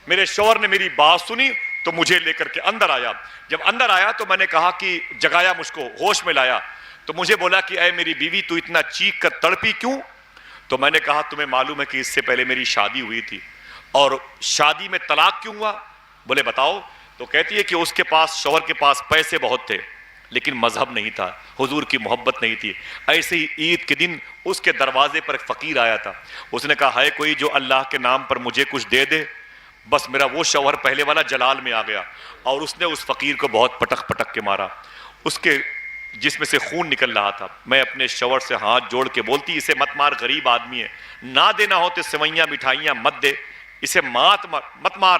میرے شوہر نے میری بات سنی تو مجھے لے کر کے اندر آیا. جب اندر آیا تو میں نے کہا کہ جگایا مجھ کو، ہوش میں لایا تو مجھے بولا کہ اے میری بیوی تو اتنا چیخ کر تڑپی کیوں؟ تو میں نے کہا تمہیں معلوم ہے کہ اس سے پہلے میری شادی ہوئی تھی اور شادی میں طلاق کیوں ہوا؟ بولے بتاؤ. تو کہتی ہے کہ اس کے پاس، شوہر کے پاس پیسے بہت تھے لیکن مذہب نہیں تھا، حضور کی محبت نہیں تھی. ایسے ہی عید کے دن اس کے دروازے پر ایک فقیر آیا تھا. اس نے کہا ہے کوئی جو اللہ کے نام پر مجھے کچھ دے دے. بس میرا وہ شوہر پہلے والا جلال میں آ گیا اور اس نے اس فقیر کو بہت پٹک پٹک کے مارا. اس کے جسم سے خون نکل رہا تھا. میں اپنے شوہر سے ہاتھ جوڑ کے بولتی اسے مت مار، غریب آدمی ہے، نہ دینا ہو تو سوئیاں مٹھائیاں مت دے، اسے مت مار.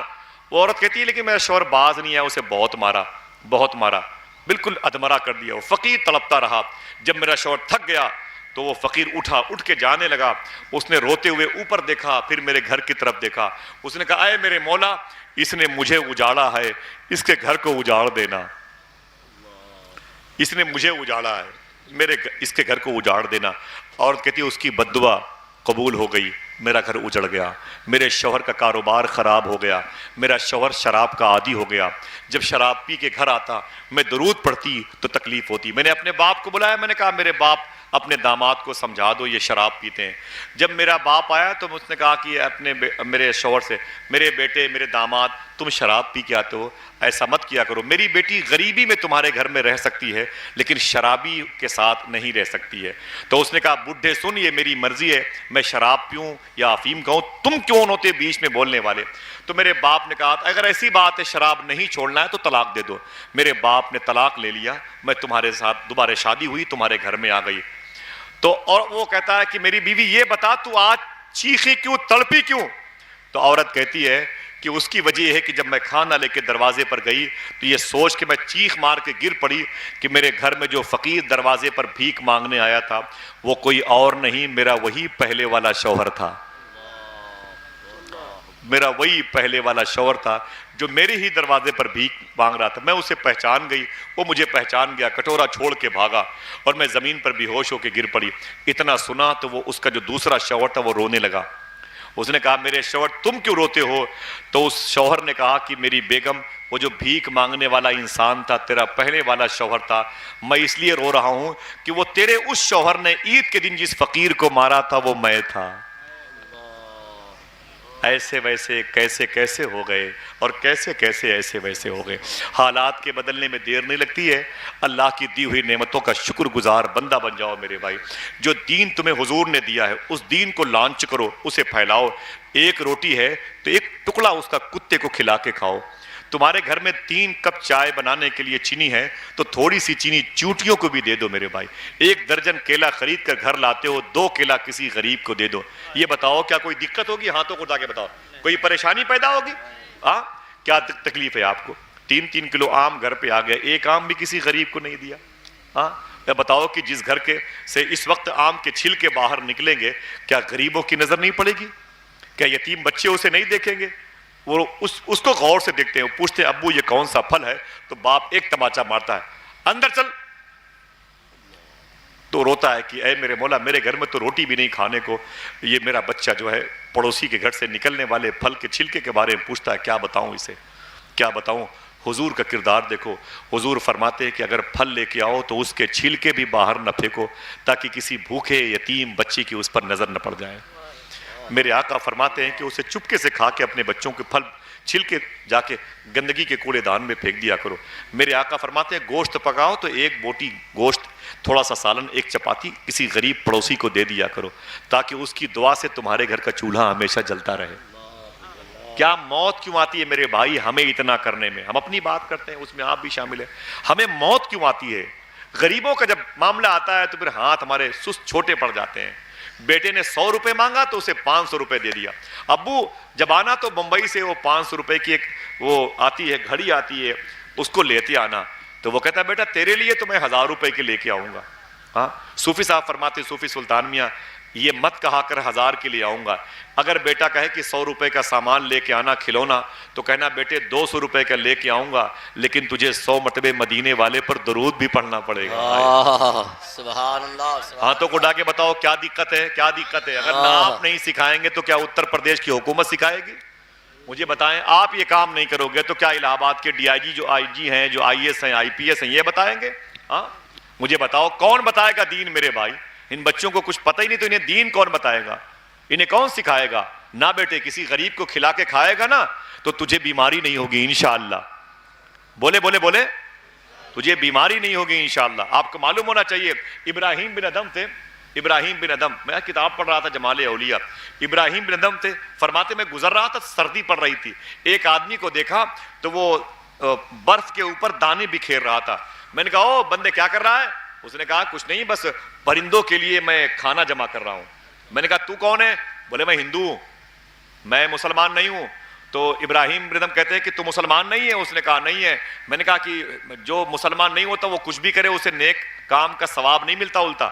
وہ عورت کہتی ہے لیکن میرا شوہر باز نہیں ہے، اسے بہت مارا، بہت مارا، بالکل ادمرا کر دیا. وہ فقیر تڑپتا رہا. جب میرا شوہر تھک گیا تو وہ فقیر اٹھا، اٹھ کے جانے لگا. اس نے روتے ہوئے اوپر دیکھا، پھر میرے گھر کی طرف دیکھا. اس نے کہا اے میرے مولا اس نے مجھے اجاڑا ہے، اس کے گھر کو اجاڑ دینا. اس نے مجھے اجاڑا ہے، اس کے گھر کو اجاڑ دینا. عورت کہتی ہے اس کی بددعا قبول ہو گئی، میرا گھر اجڑ گیا، میرے شوہر کا کاروبار خراب ہو گیا، میرا شوہر شراب کا عادی ہو گیا. جب شراب پی کے گھر آتا میں درود پڑھتی تو تکلیف ہوتی. میں نے اپنے باپ کو بلایا، میں نے کہا میرے باپ اپنے داماد کو سمجھا دو یہ شراب پیتے ہیں. جب میرا باپ آیا تو اس نے کہا کہ میرے شوہر سے میرے بیٹے، میرے داماد تم شراب پی کے آتے ہو، ایسا مت کیا کرو. میری بیٹی غریبی میں تمہارے گھر میں رہ سکتی ہے لیکن شرابی کے ساتھ نہیں رہ سکتی ہے. تو اس نے کہا بڈھے سن یہ میری مرضی ہے، میں شراب پیوں یا افیم کہوں، تم کیوں ہوتے بیچ میں بولنے والے. تو میرے باپ نے کہا اگر ایسی بات ہے شراب نہیں چھوڑنا ہے تو طلاق دے دو. میرے باپ نے طلاق لے لیا، میں تمہارے ساتھ دوبارہ شادی ہوئی، تمہارے گھر میں آ گئی. تو اور وہ کہتا ہے کہ میری بیوی یہ بتا تو آج چیخی کیوں، تڑپی کیوں؟ تو عورت کہتی ہے کہ اس کی وجہ یہ ہے کہ جب میں کھانا لے کے دروازے پر گئی تو یہ سوچ کے میں چیخ مار کے گر پڑی کہ میرے گھر میں جو فقیر دروازے پر بھیک مانگنے آیا تھا وہ کوئی اور نہیں، میرا وہی پہلے والا شوہر تھا. میرا وہی پہلے والا شوہر تھا جو میرے ہی دروازے پر بھیک مانگ رہا تھا. میں اسے پہچان گئی، وہ مجھے پہچان گیا، کٹورا چھوڑ کے بھاگا اور میں زمین پر بے ہوش ہو کے گر پڑی. اتنا سنا تو وہ اس کا جو دوسرا شوہر تھا وہ رونے لگا. اس نے کہا میرے شوہر تم کیوں روتے ہو؟ تو اس شوہر نے کہا کہ میری بیگم وہ جو بھیک مانگنے والا انسان تھا تیرا پہلے والا شوہر تھا، میں اس لیے رو رہا ہوں کہ وہ تیرے اس شوہر نے عید کے دن جس فقیر کو مارا تھا وہ میں تھا. ایسے ویسے کیسے کیسے ہو گئے اور کیسے کیسے ایسے ویسے ہو گئے. حالات کے بدلنے میں دیر نہیں لگتی ہے. اللہ کی دی ہوئی نعمتوں کا شکر گزار بندہ بن جاؤ میرے بھائی. جو دین تمہیں حضور نے دیا ہے اس دین کو لانچ کرو، اسے پھیلاؤ. ایک روٹی ہے تو ایک ٹکڑا اس کا کتے کو کھلا کے کھاؤ. تمہارے گھر میں 3 کپ چائے بنانے کے لیے چینی ہے تو تھوڑی سی چینی چونٹیوں کو بھی دے دو میرے بھائی. 1 درجن کیلا خرید کر گھر لاتے ہو، 2 کیلا کسی غریب کو دے دو. یہ بتاؤ کیا کوئی دقت ہوگی؟ ہاتھوں کو اٹھا کے بتاؤ، کوئی پریشانی پیدا ہوگی؟ کیا تکلیف ہے آپ کو؟ 3 کلو آم گھر پہ آ گیا، 1 آم بھی کسی غریب کو نہیں دیا. بتاؤ کہ جس گھر کے سے اس وقت آم کے چھلکے باہر نکلیں گے کیا غریبوں کی نظر نہیں پڑے گی؟ کیا یتیم بچے اسے نہیں دیکھیں گے؟ وہ اس کو غور سے دیکھتے ہیں، پوچھتے ہیں ابو یہ کون سا پھل ہے؟ تو باپ ایک تماچا مارتا ہے، اندر چل. تو روتا ہے کہ اے میرے مولا میرے گھر میں تو روٹی بھی نہیں کھانے کو، یہ میرا بچہ جو ہے پڑوسی کے گھر سے نکلنے والے پھل کے چھلکے کے بارے میں پوچھتا ہے، کیا بتاؤں اسے، کیا بتاؤں؟ حضور کا کردار دیکھو. حضور فرماتے ہیں کہ اگر پھل لے کے آؤ تو اس کے چھلکے بھی باہر نہ پھینکو تاکہ کسی بھوکے یتیم بچے کی اس پر نظر نہ پڑ جائے. میرے آقا فرماتے ہیں کہ اسے چپکے سے کھا کے اپنے بچوں کے پھل چھلکے جا کے گندگی کے کوڑے دان میں پھینک دیا کرو. میرے آقا فرماتے ہیں گوشت پکاؤ تو ایک بوٹی گوشت، تھوڑا سا سالن، ایک چپاتی کسی غریب پڑوسی کو دے دیا کرو تاکہ اس کی دعا سے تمہارے گھر کا چولہا ہمیشہ جلتا رہے. کیا موت کیوں آتی ہے میرے بھائی ہمیں اتنا کرنے میں؟ ہم اپنی بات کرتے ہیں، اس میں آپ بھی شامل ہیں. ہمیں موت کیوں آتی ہے؟ غریبوں کا جب معاملہ آتا ہے تو پھر ہاتھ ہمارے سست چھوٹے پڑ جاتے ہیں. بیٹے نے 100 روپے مانگا تو اسے 500 روپے دے دیا. ابو جب آنا تو ممبئی سے وہ 500 روپے کی ایک وہ آتی ہے گھڑی آتی ہے، اس کو لیتے آنا. تو وہ کہتا ہے بیٹا تیرے لیے تو میں 1000 روپے کی لے کے آؤں گا. ہاں صوفی صاحب فرماتے، صوفی سلطان میاں، یہ مت کہا کر 1000 کے لیے آؤں گا. اگر بیٹا کہے کہ 100 روپے کا سامان لے کے آنا کھلونا، تو کہنا بیٹے 200 روپے کا لے کے آؤں گا لیکن تجھے 100 مرتبے مدینے والے پر درود بھی پڑھنا پڑے گا. سبحان اللہ. ہاتھوں کو اٹھا کے بتاؤ کیا دقت ہے؟ کیا دقت ہے؟ اگر آپ نہیں سکھائیں گے تو کیا اتر پردیش کی حکومت سکھائے گی؟ مجھے بتائیں، آپ یہ کام نہیں کرو گے تو کیا الہ آباد کے DIG جو IG ہیں، جو IAS ہیں، IPS ہیں، یہ بتائیں گے؟ ہاں مجھے بتاؤ کون بتائے گا دین میرے بھائی؟ ان بچوں کو کچھ پتہ ہی نہیں تو انہیں دین کون بتائے گا؟ انہیں کون سکھائے گا؟ نہ بیٹے کسی غریب کو کھلا کے کھائے گا نا تو تجھے بیماری نہیں ہوگی انشاءاللہ. بولے بولے بولے، تجھے بیماری نہیں ہوگی انشاءاللہ. آپ کو معلوم ہونا چاہیے ابراہیم بن ادم تھے. ابراہیم بن ادم، میں کتاب پڑھ رہا تھا جمال اولیاء. ابراہیم بن ادم تھے، فرماتے میں گزر رہا تھا، سردی پڑ رہی تھی، ایک آدمی کو دیکھا تو وہ برف کے اوپر دانے بکھیر رہا تھا. میں نے کہا او بندے کیا کر رہا ہے؟ اس نے کہا کچھ نہیں، بس پرندوں کے لیے میں کھانا جمع کر رہا ہوں. میں نے کہا تو کون ہے؟ بولے میں ہندو ہوں، میں مسلمان نہیں ہوں. تو ابراہیم بن ادم کہتے ہیں کہ تو مسلمان نہیں ہے؟ اس نے کہا نہیں ہے. میں نے کہا کہ جو مسلمان نہیں ہوتا وہ کچھ بھی کرے اسے نیک کام کا ثواب نہیں ملتا الٹا؟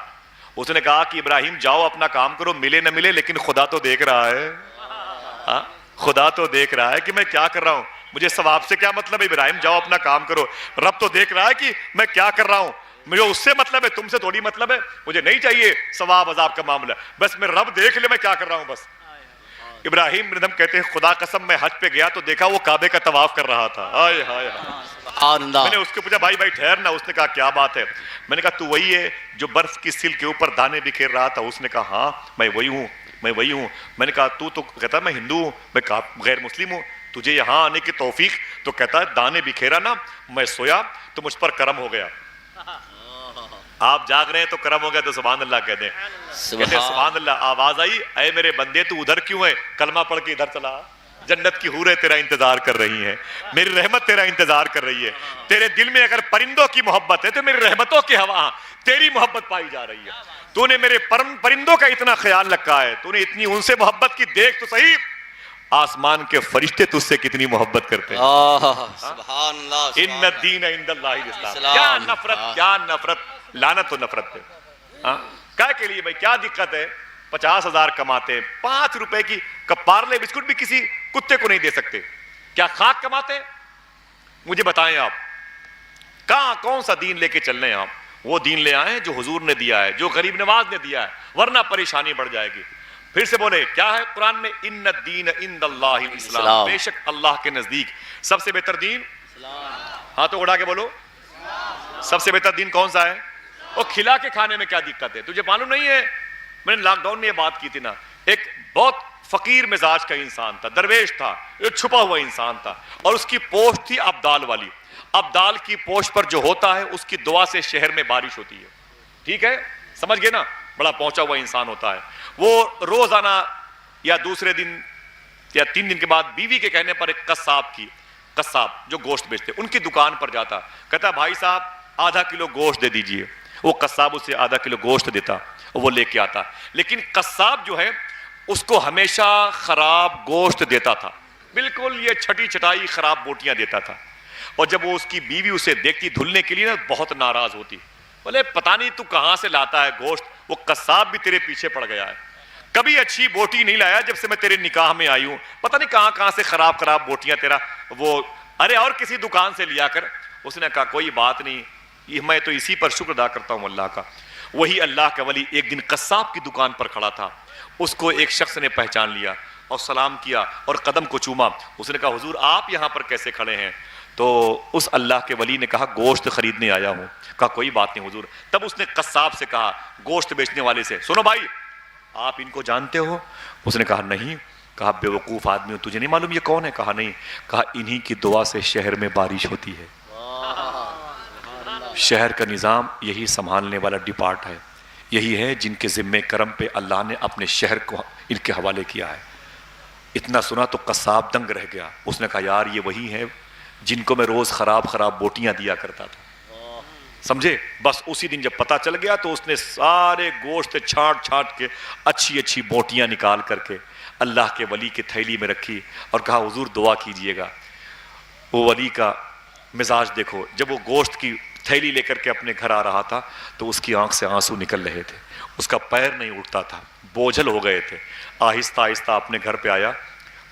اس نے کہا کہ ابراہیم جاؤ اپنا کام کرو، ملے نہ ملے لیکن خدا تو دیکھ رہا ہے. ہاں خدا تو دیکھ رہا ہے کہ میں کیا کر رہا ہوں، مجھے ثواب سے کیا مطلب ہے؟ ابراہیم جاؤ اپنا کام کرو، رب تو دیکھ رہا ہے کہ میں کیا کر رہا ہوں، مجھے اس سے مطلب ہے، تم سے تھوڑی مطلب ہے. مجھے نہیں چاہیے ثواب عذاب کا معاملہ، بس میں رب دیکھ لے میں کیا کر رہا ہوں بس. ابراہیم بن ادم کہتے ہیں خدا قسم میں حج پہ گیا تو دیکھا وہ کعبے کا طواف کر رہا تھا. ہائے ہائے. میں نے اس کو پوچھا بھائی بھائی ٹھہر نا. اس نے کہا کیا بات ہے؟ میں نے کہا تو وہی ہے جو برف کی سل کے اوپر دانے بکھیر رہا تھا؟ اس نے کہا ہاں میں وہی ہوں، میں وہی ہوں. میں نے کہا تو کہتا میں ہندو ہوں، میں غیر مسلم ہوں، تجھے یہاں آنے کی توفیق؟ تو کہتا ہے دانے بکھیرا نا، میں سویا تو مجھ پر کرم ہو گیا. آپ جاگ رہے ہیں تو کرم ہو گیا تو سبحان اللہ کہہ دیں. کہتے ہیں سبحان اللہ. آواز آئی اے میرے بندے تو ادھر کیوں ہے؟ کلمہ پڑھ کے ادھر چلا. جنت کی حوریں تیرا انتظار کر رہی ہیں، میری رحمت تیرا انتظار کر رہی ہے. تیرے دل میں اگر پرندوں کی محبت ہے تو میری رحمتوں کی ہوا تیری محبت پائی جا رہی ہے. تو نے میرے پرندوں کا اتنا خیال رکھا ہے، تو نے اتنی ان سے محبت کی. دیکھ تو صحیح آسمان کے فرشتے تجھ سے کتنی محبت کرتے ہیں. سبحان اللہ. ان الدین عند اللہ الاسلام. کیا نفرت، کیا نفرت، لعنت و نفرت ہے. کیا کے لیے بھائی کیا دقت ہے؟ 50,000 کماتے، 5 روپے کی پارلے بسکٹ بھی کسی کتے کو نہیں دے سکتے. کیا خاک کماتے؟ مجھے بتائیں آپ کہاں کون سا دین لے کے چل رہے ہیں؟ آپ وہ دین لے آئے جو حضور نے دیا ہے، جو غریب نواز نے دیا ہے، ورنہ پریشانی بڑھ جائے گی. پھر سے بولے کیا ہے قرآن میں؟ ان الدین عند اللہ الاسلام. بے شک اللہ کے نزدیک سب سے بہتر دین. ہاتھوں اڑا کے بولو سب سے بہتر دین کون سا ہے؟ وہ کھلا کے کھانے میں کیا دقت ہے؟ تجھے معلوم نہیں ہے؟ میں نے لاک ڈاؤن میں یہ بات کی تھی نا، ایک بہت فقیر مزاج کا انسان تھا، درویش تھا، ایک چھپا ہوا انسان تھا، اور اس کی پوش تھی ابدال والی. ابدال کی پوش پر جو ہوتا ہے اس کی دعا سے شہر میں بارش ہوتی ہے. ٹھیک ہے سمجھ گئے نا؟ بڑا پہنچا ہوا انسان ہوتا ہے. وہ روزانہ یا دوسرے دن یا 3 دن کے بعد بیوی کے کہنے پر ایک قصاب جو گوشت بیچتے ان کی دکان پر جاتا. کہتا بھائی صاحب آدھا کلو گوشت دے دیجئے. وہ قصاب اسے آدھا کلو گوشت دیتا، وہ لے کے آتا. لیکن قصاب جو ہے اس کو ہمیشہ خراب گوشت دیتا تھا، بالکل یہ چھٹی چھٹائی خراب بوٹیاں دیتا تھا. اور جب وہ اس کی بیوی اسے دیکھتی دھلنے کے لیے نا بہت ناراض ہوتی. بولے پتہ نہیں تو کہاں سے لاتا ہے گوشت، وہ قصاب بھی تیرے پیچھے پڑ گیا ہے، کبھی اچھی بوٹی نہیں لایا جب سے میں تیرے نکاح میں آئی ہوں، پتہ نہیں کہاں سے خراب بوٹیاں تیرا وہ، ارے اور کسی دکان سے لیا کر. اس نے کہا کوئی بات نہیں، میں تو اسی پر شکر ادا کرتا ہوں اللہ کا. وہی اللہ کا ولی ایک دن قصاب کی دکان پر کھڑا تھا. اس کو ایک شخص نے پہچان لیا اور سلام کیا اور قدم کو چوما. اس نے کہا حضور آپ یہاں پر کیسے کھڑے ہیں؟ تو اس اللہ کے ولی نے کہا گوشت خریدنے آیا ہوں. کہا کوئی بات نہیں حضور. تب اس نے قصاب سے کہا, گوشت بیچنے والے سے, سنو بھائی آپ ان کو جانتے ہو؟ اس نے کہا نہیں. کہا بے وقوف آدمی ہو, تجھے نہیں معلوم یہ کون ہے؟ کہا نہیں. کہا انہی کی دعا سے شہر میں بارش ہوتی ہے. شہر کا نظام یہی سنبھالنے والا ڈپارٹ ہے, یہی ہے جن کے ذمہ کرم پہ اللہ نے اپنے شہر کو ان کے حوالے کیا ہے. اتنا سنا تو قصاب دنگ رہ گیا. اس نے کہا یار یہ وہی ہے جن کو میں روز خراب بوٹیاں دیا کرتا تھا. سمجھے؟ بس اسی دن جب پتہ چل گیا تو اس نے سارے گوشت چھانٹ کے اچھی بوٹیاں نکال کر کے اللہ کے ولی کی تھیلی میں رکھی اور کہا حضور دعا کیجئے گا. وہ ولی کا مزاج دیکھو, جب وہ گوشت کی تھیلی لے کر کے اپنے گھر آ رہا تھا تو اس کی آنکھ سے آنسو نکل رہے تھے, اس کا پیر نہیں اٹھتا تھا, بوجھل ہو گئے تھے. آہستہ آہستہ اپنے گھر پہ آیا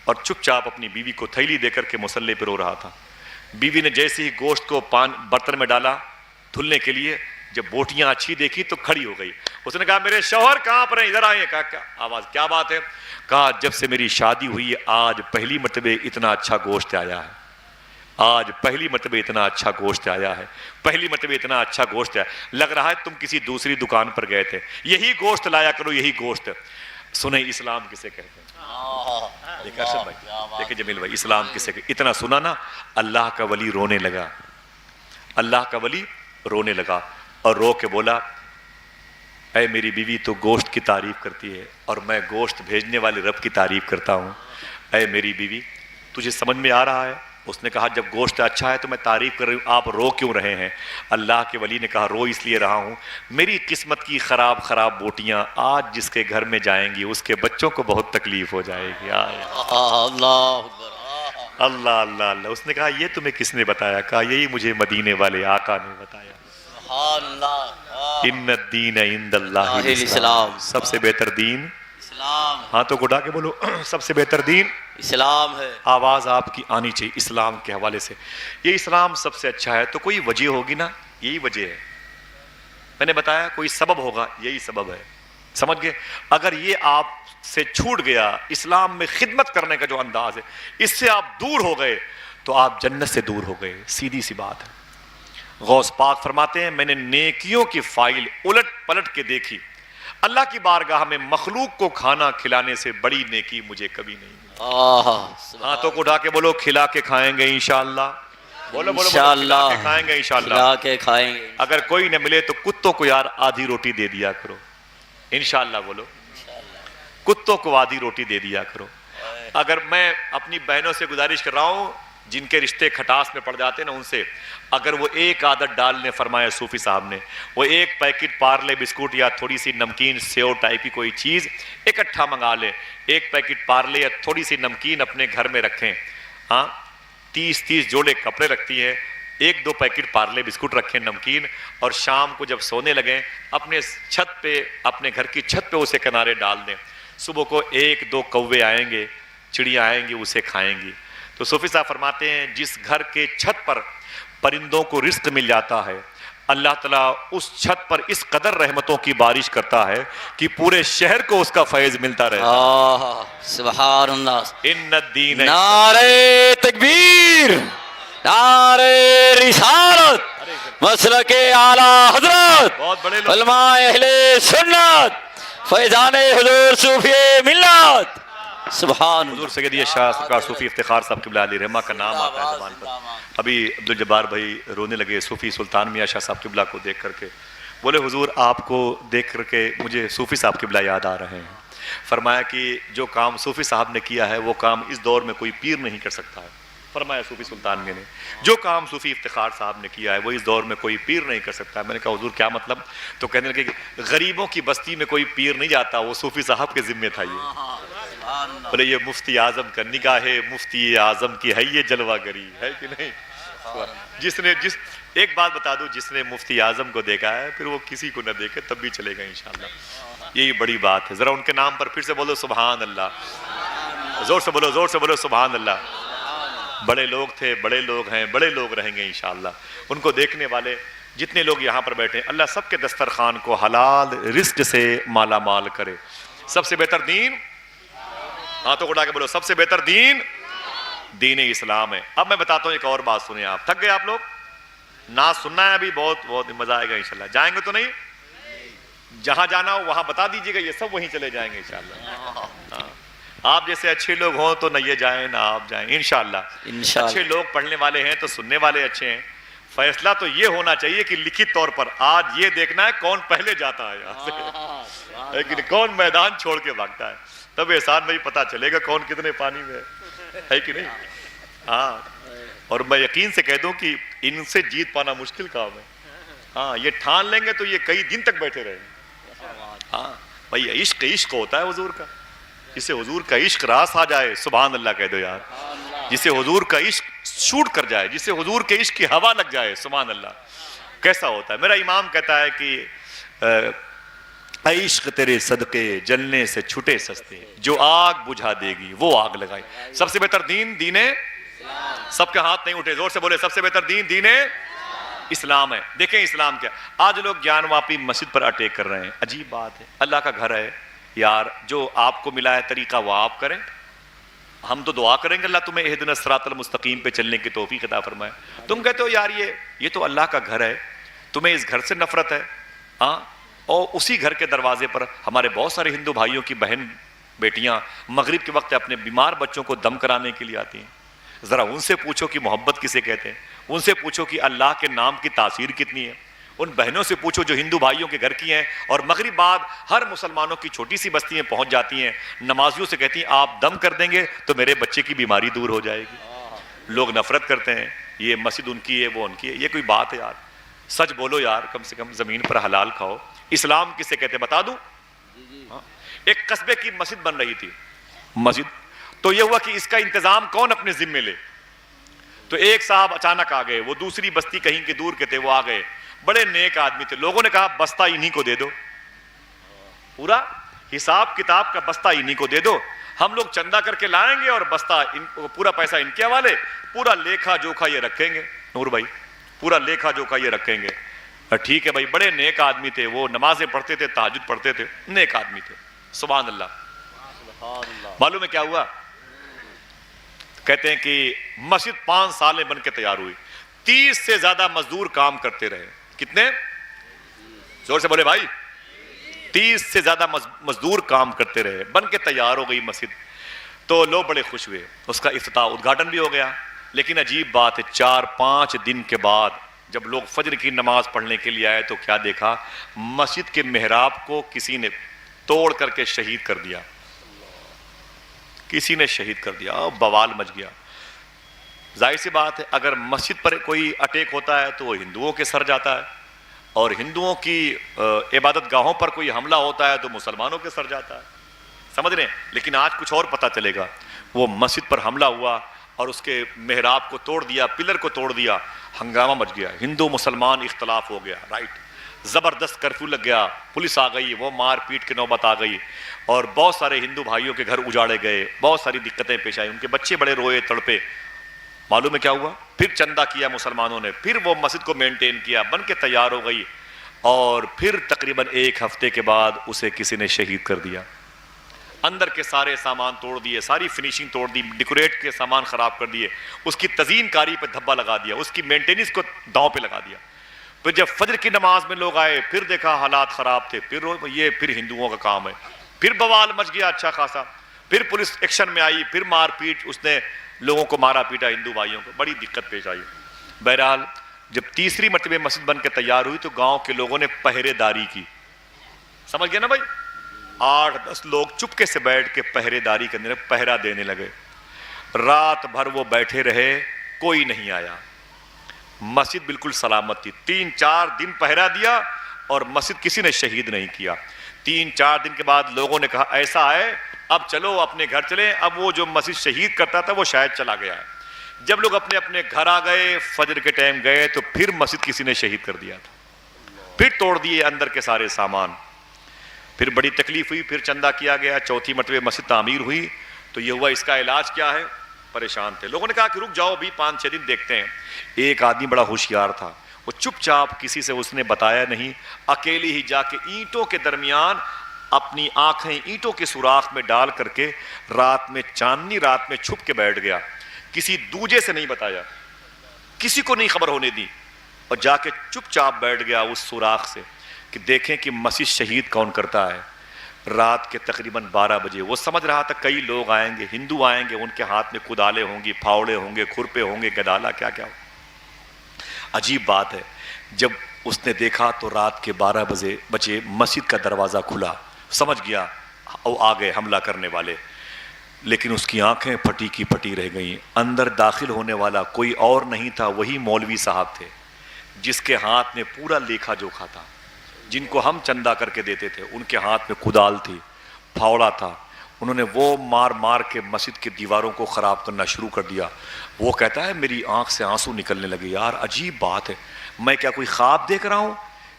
اور چپ چاپ اپنی بیوی کو تھیلی دے کر کے مصلے پہ رو رہا تھا. بیوی نے جیسے ہی گوشت کو برتن میں ڈالا دھلنے کے لیے, جب بوٹیاں اچھی دیکھی تو کھڑی ہو گئی. اس نے کہا میرے شوہر کہاں پر ہیں, ادھر آئے. کہا کیا آواز, کیا بات ہے؟ کہا جب سے میری شادی ہوئی آج پہلی مرتبہ اتنا اچھا گوشت آیا ہے. آج پہلی مرتبہ اتنا اچھا گوشت آیا ہے, پہلی مرتبہ اتنا اچھا گوشت ہے. لگ رہا ہے تم کسی دوسری دکان پر گئے تھے, یہی گوشت لایا کرو, یہی گوشت. سنیں اسلام کسے کہتے ہیں؟ دیکھیں ارشد بھائی, دیکھیں جمیل بھائی, اسلام کسے کہتے ہیں؟ اتنا سنا نا, اللہ کا ولی رونے لگا. اللہ کا ولی رونے لگا اور رو کے بولا اے میری بیوی تو گوشت کی تعریف کرتی ہے اور میں گوشت بھیجنے والے رب کی تعریف کرتا ہوں. اے میری بیوی تجھے سمجھ میں آ رہا ہے؟ اس نے کہا جب گوشت اچھا ہے تو میں تعریف کر رہی ہوں, آپ رو کیوں رہے ہیں؟ اللہ کے ولی نے کہا رو اس لیے رہا ہوں, میری قسمت کی خراب بوٹیاں آج جس کے گھر میں جائیں گی اس کے بچوں کو بہت تکلیف ہو جائے گی. اللہ اللہ اللہ. اس نے کہا یہ تمہیں کس نے بتایا؟ کہا یہی مجھے مدینے والے آقا نے بتایا. ان الدین عند اللہ الاسلام, سب سے بہتر دین اسلام. ہاتھوں کو اٹھا کے بولو سب سے بہتر دین اسلام ہے. آواز آپ کی آنی چاہیے اسلام کے حوالے سے. یہ اسلام سب سے اچھا ہے تو کوئی وجہ ہوگی نا, یہی وجہ ہے. میں نے بتایا کوئی سبب ہوگا, یہی سبب ہے. سمجھ گئے؟ اگر یہ آپ سے چھوٹ گیا اسلام میں خدمت کرنے کا جو انداز ہے, اس سے آپ دور ہو گئے تو آپ جنت سے دور ہو گئے. سیدھی سی بات ہے. غوث پاک فرماتے ہیں میں نے نیکیوں کی فائل الٹ پلٹ کے دیکھی, اللہ کی بارگاہ میں مخلوق کو کھانا کھلانے سے بڑی نیکی مجھے کبھی نہیں ملی. ہاتھوں کو اٹھا کے بولو کھلا کے کھائیں گے انشاءاللہ. بولو انشاءاللہ کھلا کے کھائیں گے انشاءاللہ. کھلا کے کھائیں گے. اگر کوئی نہ ملے تو کتوں کو یار آدھی روٹی دے دیا کرو انشاءاللہ. بولو کتوں کو آدھی روٹی دے دیا کرو. اگر میں اپنی بہنوں سے گزارش کر رہا ہوں جن کے رشتے کھٹاس میں پڑ جاتے ہیں نا, ان سے اگر وہ ایک عادت ڈال لیں, فرمایا صوفی صاحب نے, وہ ایک پیکٹ پارلے بسکٹ یا تھوڑی سی نمکین سیو ٹائپ کی کوئی چیز اکٹھا منگا لیں, ایک پیکٹ پارلے یا تھوڑی سی نمکین اپنے گھر میں رکھیں. ہاں 30 جوڑے کپڑے رکھتی ہیں, 1-2 پیکٹ پارلے بسکٹ رکھیں نمکین, اور شام کو جب سونے لگیں اپنے چھت پہ, اپنے گھر کی چھت پہ اسے کنارے ڈال دیں. صبح کو 1-2 کوے آئیں گے, چڑیاں آئیں گی, اسے کھائیں گی. تو صوفی صاحب فرماتے ہیں جس گھر کے چھت پر پرندوں کو رزق مل جاتا ہے, اللہ تعالیٰ اس چھت پر اس قدر رحمتوں کی بارش کرتا ہے کہ پورے شہر کو اس کا فیض ملتا رہتا ہے. سبحان اللہ. ان الدین نعرہ تکبیر, نعرہ رسالت, مسلک اعلیٰ حضرت, بہت بڑے لوگ, علماء اہل سنت, فیضان حضور صوفی ملت. سبحان حضور سیدی شاہ سرکار صوفی افتخار صاحب قبلہ علیہ رحمہ کا نام آتا ہے زبان پر. ابھی عبدالجبار بھائی رونے لگے صوفی سلطان میاں شاہ صاحب قبلہ کو دیکھ کر کے, بولے حضور آپ کو دیکھ کر کے مجھے صوفی صاحب قبلہ یاد آ رہے ہیں. فرمایا کہ جو کام صوفی صاحب نے کیا ہے وہ کام اس دور میں کوئی پیر نہیں کر سکتا ہے. فرمایا صوفی سلطان نے جو کام صوفی افتخار صاحب نے کیا ہے وہ اس دور میں کوئی پیر نہیں کر سکتا ہے. میں نے کہا حضور کیا مطلب؟ تو کہنے لگے کہ غریبوں کی بستی میں کوئی پیر نہیں جاتا, وہ صوفی صاحب کے ذمہ تھا. یہ بولے یہ مفتی اعظم کا نگاہ ہے, مفتی اعظم کی ہے یہ جلوہ گری ہے کہ نہیں. ایک بات بتا دوں, جس نے مفتی اعظم کو دیکھا ہے پھر وہ کسی کو نہ دیکھے تب بھی چلے گا انشاءاللہ. یہی بڑی بات ہے. ذرا ان کے نام پر پھر سے بولو سبحان اللہ, زور سے بولو سبحان اللہ. بڑے لوگ تھے, بڑے لوگ ہیں, بڑے لوگ رہیں گے انشاءاللہ. ان کو دیکھنے والے جتنے لوگ یہاں پر بیٹھے ہیں, اللہ سب کے دسترخوان کو حلال رزق سے مالا مال کرے. سب سے بہتر دین, ہاتھوں کو اٹھا کے بولو سب سے بہتر دین. دین اسلام ہے. اب میں بتاتا ہوں ایک اور بات سنیں. آپ تھک گئے؟ آپ لوگ نہ سننا ہے ابھی؟ بہت بہت مزہ آئے گا انشاءاللہ. جائیں گے تو نہیں؟ جہاں جانا ہو وہاں بتا دیجیے گا, یہ سب وہیں چلے جائیں گے انشاءاللہ. آپ جیسے اچھے لوگ ہوں تو نہ یہ جائیں نہ آپ جائیں انشاءاللہ. اچھے لوگ پڑھنے والے ہیں تو سننے والے اچھے ہیں. فیصلہ تو یہ ہونا چاہیے کہ لکھت طور پر آج یہ دیکھنا ہے کون پہلے جاتا ہے یہاں سے, لیکن کون میدان چھوڑ کے بھاگتا ہے. تب احسان بھائی پتا چلے گا کون کتنے پانی میں ہے کہ نہیں. ہاں, اور میں یقین سے کہہ دوں کہ ان سے جیت پانا مشکل کام ہے. ہاں, یہ ٹھان لیں گے تو یہ کئی دن تک بیٹھے رہیں گے. ہاں بھائی, عشق عشق ہوتا ہے حضور کا. جسے حضور کا عشق راس آ جائے سبحان اللہ کہہ دو یار. جسے حضور کا عشق شوٹ کر جائے, جسے حضور کے عشق کی ہوا لگ جائے سبحان اللہ, کیسا ہوتا ہے. میرا امام کہتا ہے کہ عشق تیرے صدقے جلنے سے چھٹے سستے, جو آگ بجھا دے گی وہ آگ لگائے. سب سے بہتر دین دین سب کے ہاتھ نہیں اٹھے, زور سے بولے. سب سے بہتر دین دین اسلام ہے. دیکھیں اسلام کیا. آج لوگ جان واپی مسجد پر اٹیک کر رہے ہیں. عجیب بات ہے, اللہ کا گھر ہے یار. جو آپ کو ملا ہے طریقہ وہ آپ کریں. ہم تو دعا کریں گے اللہ تمہیں اہدنا الصراط المستقیم پہ چلنے کی توفیق عطا فرمائے. تم کہتے ہو یار یہ تو اللہ کا گھر ہے, تمہیں اس گھر سے نفرت ہے. ہاں, اور اسی گھر کے دروازے پر ہمارے بہت سارے ہندو بھائیوں کی بہن بیٹیاں مغرب کے وقت اپنے بیمار بچوں کو دم کرانے کے لیے آتی ہیں. ذرا ان سے پوچھو کہ محبت کسے کہتے ہیں. ان سے پوچھو کہ اللہ کے نام کی تاثیر کتنی ہے. ان بہنوں سے پوچھو جو ہندو بھائیوں کے گھر کی ہیں اور مغرب بعد ہر مسلمانوں کی چھوٹی سی بستی میں پہنچ جاتی ہیں, نمازیوں سے کہتی ہیں آپ دم کر دیں گے تو میرے بچے کی بیماری دور ہو جائے گی. لوگ نفرت کرتے ہیں, یہ مسجد ان کی ہے وہ ان کی ہے. یہ کوئی بات ہے یار؟ سچ بولو یار, کم سے کم زمین پر حلال کھاؤ. اسلام کسے کہتے بتا دوں؟ ایک قصبے کی مسجد بن رہی تھی مسجد, تو یہ ہوا کہ اس کا انتظام کون اپنے ذمے لے. تو ایک صاحب اچانک آ گئے, وہ دوسری بستی کہیں کے دور کے تھے, وہ آ گئے, بڑے نیک آدمی تھے. لوگوں نے کہا بستہ انہی کو دے دو, پورا حساب کتاب کا بستہ انہی کو دے دو, ہم لوگ چندہ کر کے لائیں گے اور بستہ پورا پیسہ ان کے حوالے, پورا لیکھا جوکھا یہ رکھیں گے. نور بھائی پورا لیکھا جوکھا یہ رکھیں گے. ٹھیک ہے بھائی. بڑے نیک آدمی تھے, وہ نمازیں پڑھتے تھے, تہجد پڑھتے تھے, نیک آدمی تھے سبحان اللہ. معلوم ہے کیا ہوا؟ کہتے ہیں کہ مسجد 5 سال میں بن کے تیار ہوئی. 30 سے زیادہ مزدور کام کرتے رہے. کتنے؟ زور سے بولے بھائی. 30 سے زیادہ مزدور کام کرتے رہے, بن کے تیار ہو گئی مسجد. تو لوگ بڑے خوش ہوئے, اس کا افتتاح ادگھاٹن بھی ہو گیا. لیکن عجیب بات ہے, 4-5 دن کے بعد جب لوگ فجر کی نماز پڑھنے کے لیے آئے تو کیا دیکھا؟ مسجد کے محراب کو کسی نے توڑ کر کے شہید کر دیا. کسی نے شہید کر دیا, بوال مچ گیا. ظاہر سی بات ہے, اگر مسجد پر کوئی اٹیک ہوتا ہے تو وہ ہندوؤں کے سر جاتا ہے, اور ہندوؤں کی عبادت گاہوں پر کوئی حملہ ہوتا ہے تو مسلمانوں کے سر جاتا ہے. سمجھ رہے ہیں؟ لیکن آج کچھ اور پتہ چلے گا. وہ مسجد پر حملہ ہوا اور اس کے محراب کو توڑ دیا, پلر کو توڑ دیا, ہنگامہ مچ گیا, ہندو مسلمان اختلاف ہو گیا. رائٹ, زبردست کرفیو لگ گیا, پولیس آ گئی, وہ مار پیٹ کی نوبت آ گئی, اور بہت سارے ہندو بھائیوں کے گھر اجاڑے گئے, بہت ساری دقتیں پیش آئی, ان کے بچے بڑے روئے تڑپے. معلوم ہے کیا ہوا؟ پھر چندہ کیا مسلمانوں نے, پھر وہ مسجد کو مینٹین کیا, بن کے تیار ہو گئی, اور پھر تقریباً 1 ہفتے کے بعد اسے کسی نے شہید کر دیا. اندر کے سارے سامان توڑ دیے, ساری فنیشنگ توڑ دی, ڈیکوریٹ کے سامان خراب کر دیے, اس کی تزئین کاری پہ دھبا لگا دیا, اس کی مینٹیننس کو داؤں پہ لگا دیا. پھر جب فجر کی نماز میں لوگ آئے, پھر دیکھا حالات خراب تھے, پھر ہندوؤں کا کام ہے, پھر بوال مچ گیا اچھا خاصا, پھر پولیس ایکشن میں آئی, پھر مار پیٹ, اس نے لوگوں کو مارا پیٹا, ہندو بھائیوں کو, بڑی دقت پیش آئی. بہرحال جب تیسری مرتبہ مسجد بن کے تیار ہوئی تو گاؤں کے لوگوں نے پہرے داری کی. سمجھ گئے نا بھائی؟ 8-10 لوگ چپکے سے بیٹھ کے پہرے داری کرنے لگے, پہرا دینے لگے. رات بھر وہ بیٹھے رہے, کوئی نہیں آیا. مسجد بالکل سلامت تھی. 3-4 دن پہرا دیا اور مسجد کسی نے شہید نہیں کیا. 3-4 دن کے بعد لوگوں نے کہا ایسا ہے اب چلو اپنے گھر چلیں. اب وہ جو مسجد شہید کرتا تھا وہ شاید چلا گیا ہے. جب لوگ اپنے اپنے گھر آ گئے, فجر کے ٹائم گئے تو پھر مسجد کسی نے شہید کر دیا تھا. پھر توڑ دیے اندر کے سارے سامان. پھر بڑی تکلیف ہوئی, پھر چندہ کیا گیا, چوتھی مرتبہ مسجد تعمیر ہوئی. تو یہ ہوا اس کا علاج کیا ہے؟ پریشان تھے. لوگوں نے کہا کہ رک جاؤ ابھی 5-6 دن دیکھتے ہیں. ایک آدمی بڑا ہوشیار تھا, وہ چپ چاپ, کسی سے اس نے بتایا نہیں, اکیلی ہی جا کے اینٹوں کے درمیان اپنی آنکھیں اینٹوں کے سوراخ میں ڈال کر کے رات میں, چاندنی رات میں چھپ کے بیٹھ گیا. کسی دوجے سے نہیں بتایا، کسی کو نہیں خبر ہونے دی، اور جا کے چپ چاپ بیٹھ گیا اس سوراخ سے کہ دیکھیں کہ مسجد شہید کون کرتا ہے۔ رات کے تقریباً 12 بجے وہ سمجھ رہا تھا کئی لوگ آئیں گے، ہندو آئیں گے، ان کے ہاتھ میں کدالیں ہوں گی، پھاوڑے ہوں گے، کھرپے ہوں گے، گدالا کیا کیا ہو۔ عجیب بات ہے، جب اس نے دیکھا تو رات کے 12 بجے مسجد کا دروازہ کھلا، سمجھ گیا وہ آ گئے حملہ کرنے والے، لیکن اس کی آنکھیں پھٹی کی پھٹی رہ گئیں۔ اندر داخل ہونے والا کوئی اور نہیں تھا، وہی مولوی صاحب تھے جس کے ہاتھ میں پورا لیکھا جوکھا تھا، جن کو ہم چندہ کر کے دیتے تھے، ان کے ہاتھ میں کدال تھی، پھاوڑا تھا۔ انہوں نے وہ مار مار کے مسجد کی دیواروں کو خراب کرنا شروع کر دیا۔ وہ کہتا ہے میری آنکھ سے آنسو نکلنے لگے، یار عجیب بات ہے، میں کیا کوئی خواب دیکھ رہا ہوں؟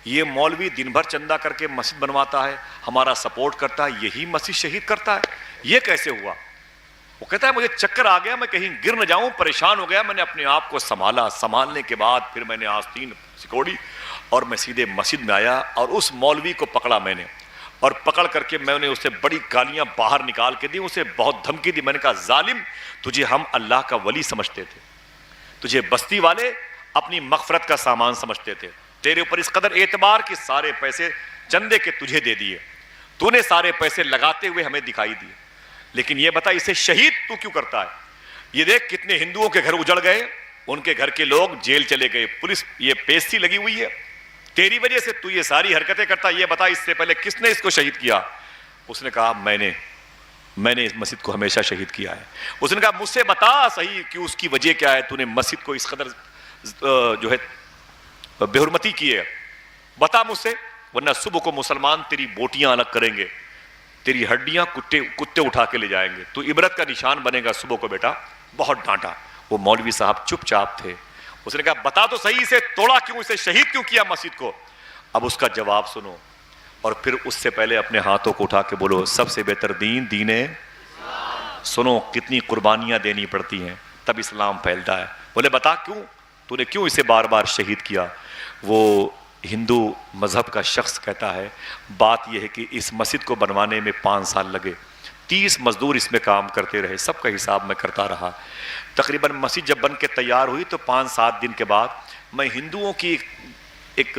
یہ مولوی دن بھر چندہ کر کے مسجد بنواتا ہے، ہمارا سپورٹ کرتا ہے، یہی مسجد شہید کرتا ہے، یہ کیسے ہوا؟ وہ کہتا ہے مجھے چکر آ گیا، میں کہیں گر نہ جاؤں، پریشان ہو گیا، میں نے اپنے آپ کو سنبھالا، سنبھالنے کے بعد پھر میں نے آستین سکوڑی اور میں سیدھے مسجد میں آیا اور اس مولوی کو پکڑا میں نے، اور پکڑ کر کے میں نے اسے بڑی گالیاں باہر نکال کے دی، اسے بہت دھمکی دی۔ میں نے کہا ظالم، تجھے ہم اللہ کا ولی سمجھتے تھے، تجھے بستی والے اپنی مغفرت کا سامان سمجھتے تھے، تیرے اوپر اس قدر اعتبار کہ سارے پیسے چندے کے تجھے دے دیے، تو نے سارے پیسے لگاتے ہوئے ہمیں دکھائی دیے، لیکن یہ بتا اسے شہید تو کیوں کرتا ہے؟ یہ دیکھ کتنے ہندوؤں کے گھر اجڑ گئے، ان کے گھر کے لوگ جیل چلے گئے، پولیس یہ پیسٹی لگی ہوئی ہے، تیری وجہ سے تو یہ ساری حرکتیں کرتا، یہ بتا اس سے پہلے کس نے اس کو شہید کیا؟ اس نے کہا میں نے اس مسجد کو ہمیشہ شہید کیا ہے۔ اس نے کہا مجھ سے بتا صحیح کہ اس کی وجہ کیا ہے، تو نے مسجد کو اس قدر جو ہے بے حرمتی کی ہے، بتا مجھ سے، ورنہ صبح کو مسلمان تیری بوٹیاں الگ کریں گے، تیری ہڈیاں کتے اٹھا کے لے جائیں گے، تو عبرت کا نشان بنے گا صبح کو۔ بیٹا بہت ڈانٹا، وہ مولوی صاحب چپ چاپ تھے۔ اس نے کہا بتا تو صحیح، اسے توڑا کیوں، اسے شہید کیوں کیا مسجد کو؟ اب اس کا جواب سنو، اور پھر اس سے پہلے اپنے ہاتھوں کو اٹھا کے بولو سب سے بہتر دین ہے۔ سنو کتنی قربانیاں دینی پڑتی ہیں تب اسلام پھیلتا ہے۔ بولے بتا کیوں، تو نے کیوں اسے بار بار شہید کیا؟ وہ ہندو مذہب کا شخص کہتا ہے بات یہ ہے کہ اس مسجد کو بنوانے میں 5 سال لگے، 30 مزدور اس میں کام کرتے رہے، سب کا حساب میں کرتا رہا۔ تقریباً مسجد جب بن کے تیار ہوئی تو 5-7 دن کے بعد میں ہندوؤں کی ایک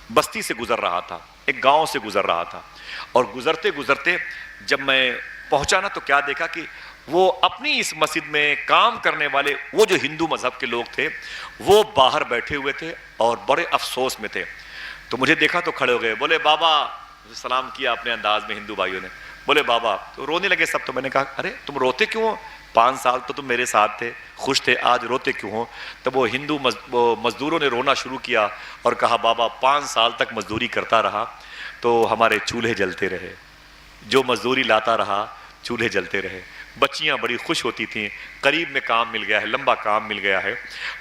بستی سے گزر رہا تھا، ایک گاؤں سے گزر رہا تھا، اور گزرتے گزرتے جب میں پہنچا نا تو کیا دیکھا کہ وہ اپنی اس مسجد میں کام کرنے والے وہ جو ہندو مذہب کے لوگ تھے وہ باہر بیٹھے ہوئے تھے اور بڑے افسوس میں تھے۔ تو مجھے دیکھا تو کھڑے ہو گئے، بولے بابا، سلام کیا اپنے انداز میں ہندو بھائیوں نے، بولے بابا، تو رونے لگے سب۔ تو میں نے کہا ارے تم روتے کیوں ہو؟ 5 سال تو تم میرے ساتھ تھے، خوش تھے، آج روتے کیوں ہو؟ تب وہ ہندو مزدوروں نے رونا شروع کیا اور کہا بابا 5 سال تک مزدوری کرتا رہا تو ہمارے چولہے جلتے رہے، جو مزدوری لاتا رہا چولہے جلتے رہے، بچیاں بڑی خوش ہوتی تھیں، قریب میں کام مل گیا ہے، لمبا کام مل گیا ہے،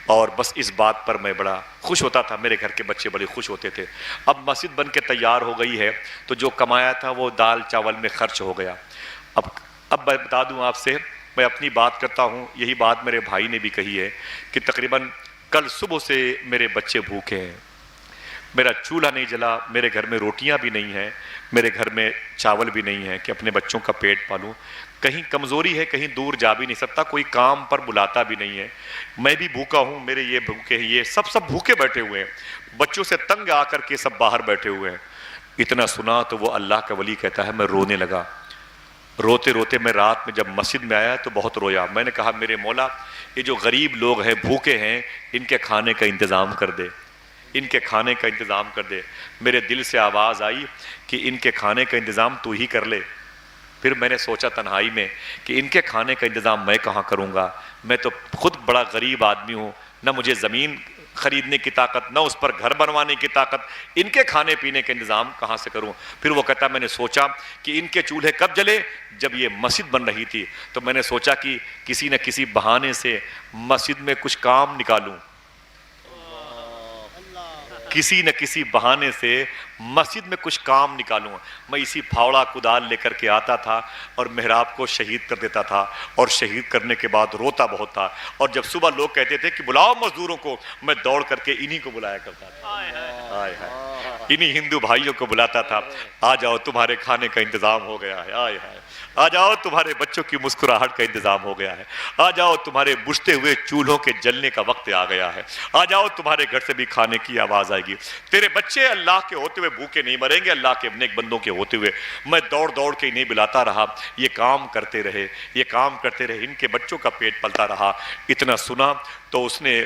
اور بس اس بات پر میں بڑا خوش ہوتا تھا، میرے گھر کے بچے بڑے خوش ہوتے تھے۔ اب مسجد بن کے تیار ہو گئی ہے تو جو کمایا تھا وہ دال چاول میں خرچ ہو گیا۔ اب میں بتا دوں آپ سے، میں اپنی بات کرتا ہوں، یہی بات میرے بھائی نے بھی کہی ہے کہ تقریباً کل صبح سے میرے بچے بھوکے ہیں، میرا چولہا نہیں جلا، میرے گھر میں روٹیاں بھی نہیں ہیں، میرے گھر میں چاول بھی نہیں ہے کہ اپنے بچوں کا پیٹ پالوں، کہیں کمزوری ہے، کہیں دور جا بھی نہیں سکتا، کوئی کام پر بلاتا بھی نہیں ہے، میں بھی بھوکا ہوں، میرے یہ بھوکے ہیں، یہ سب بھوکے بیٹھے ہوئے ہیں، بچوں سے تنگ آ کر کے سب باہر بیٹھے ہوئے ہیں۔ اتنا سنا تو وہ اللہ کا ولی کہتا ہے میں رونے لگا، روتے روتے میں رات میں جب مسجد میں آیا تو بہت رویا۔ میں نے کہا میرے مولا، یہ جو غریب لوگ ہیں، بھوکے ہیں، ان کے کھانے کا انتظام کر دے، ان کے کھانے کا انتظام کر دے۔ میرے دل سے آواز آئی کہ ان کے کھانے کا انتظام تو ہی کر لے۔ پھر میں نے سوچا تنہائی میں کہ ان کے کھانے کا انتظام میں کہاں کروں گا، میں تو خود بڑا غریب آدمی ہوں، نہ مجھے زمین خریدنے کی طاقت، نہ اس پر گھر بنوانے کی طاقت، ان کے کھانے پینے کا انتظام کہاں سے کروں؟ پھر وہ کہتا میں نے سوچا کہ ان کے چولہے کب جلے؟ جب یہ مسجد بن رہی تھی، تو میں نے سوچا کہ کسی نہ کسی بہانے سے مسجد میں کچھ کام نکالوں، کسی نہ کسی بہانے سے مسجد میں کچھ کام نکالوں۔ میں اسی پھاوڑا کدال لے کر کے آتا تھا اور محراب کو شہید کر دیتا تھا، اور شہید کرنے کے بعد روتا بہت تھا، اور جب صبح لوگ کہتے تھے کہ بلاؤ مزدوروں کو، میں دوڑ کر کے انہی کو بلایا کرتا تھا۔ انہی ہندو بھائیوں کو بلاتا تھا, آ جاؤ تمہارے کھانے کا انتظام ہو گیا ہے, آئے ہائے, آ جاؤ تمہارے بچوں کی مسکراہٹ کا انتظام ہو گیا ہے, آ جاؤ تمہارے بجھتے ہوئے چولہوں کے جلنے کا وقت آ گیا ہے, آ جاؤ تمہارے گھر سے بھی کھانے کی آواز آئے گی, تیرے بچے اللہ کے ہوتے ہوئے بھوکے نہیں مریں گے, اللہ کے نیک بندوں کے ہوتے ہوئے. میں دوڑ دوڑ کے انہیں بلاتا رہا, یہ کام کرتے رہے, یہ کام کرتے رہے, ان کے بچوں کا پیٹ پلتا رہا. اتنا سنا تو اس نے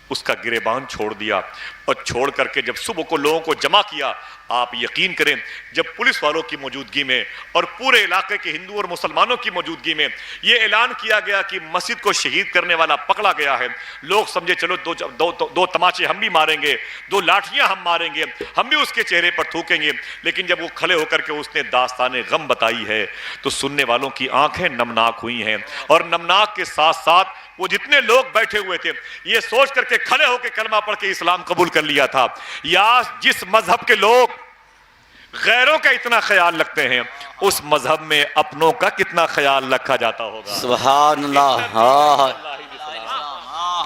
اس کا گریبان چھوڑ دیا, اور چھوڑ کر کے جب صبح کو لوگوں کو جمع کیا, آپ یقین کریں جب پولیس والوں کی موجودگی میں اور پورے علاقے کے ہندو اور مسلمانوں کی موجودگی میں یہ اعلان کیا گیا کہ مسجد کو شہید کرنے والا پکڑا گیا ہے, لوگ سمجھے چلو دو تماچے ہم بھی ماریں گے, 2 لاٹھیاں ہم ماریں گے, ہم بھی اس کے چہرے پر تھوکیں گے. لیکن جب وہ کھڑے ہو کر کے اس نے داستان غم بتائی ہے تو سننے والوں کی آنکھیں نمناک ہوئی ہیں, اور نمناک کے ساتھ ساتھ وہ جتنے لوگ بیٹھے ہوئے تھے یہ سوچ کر کے کھڑے ہو کے کلمہ پڑھ کے اسلام قبول کر لیا تھا. یا جس مذہب کے لوگ غیروں کا اتنا خیال رکھتے ہیں, اس مذہب میں اپنوں کا کتنا خیال رکھا جاتا ہوگا. سبحان اللہ.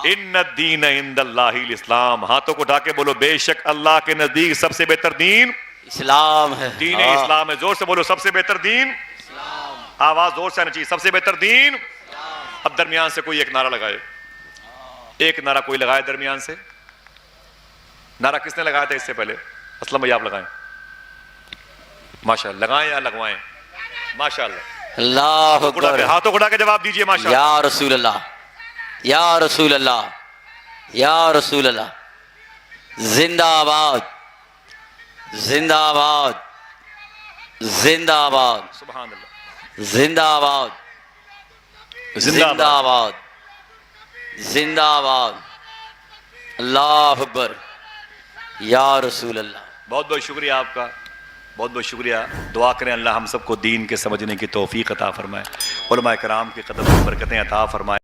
ان الدین عند اللہ الاسلام. ہاتھوں کو اٹھا کے بولو, بے شک اللہ کے نزدیک سب سے بہتر دین اسلام ہے. دین اسلام ہے. زور سے بولو, سب سے بہتر دین اسلام. آواز زور سے آنا چاہیے, سب سے بہتر دین. اب درمیان سے کوئی ایک نعرہ لگائے, ایک نعرہ کوئی لگائے درمیان سے. نعرہ کس نے لگایا تھا اس سے پہلے؟ اسلم بھائی آپ لگائیں. ماشاءاللہ, لگائیں یا لگوائیں؟ ماشاءاللہ. اللہ اکبر. ہاتھوں کو اٹھا کے جواب دیجئے. ماشاءاللہ. یا رسول اللہ, یا رسول اللہ, یا رسول اللہ. زندہ آباد, زندہ آباد, زندہ آباد, سبحان اللہ. زندہ آباد, زندہ آباد, زندہ آباد. اللہ اکبر. یا رسول اللہ. بہت بہت شکریہ آپ کا, بہت بہت شکریہ. دعا کریں اللہ ہم سب کو دین کے سمجھنے کی توفیق عطا فرمائے, علماء کرام کے قدم میں برکتیں عطا فرمائے.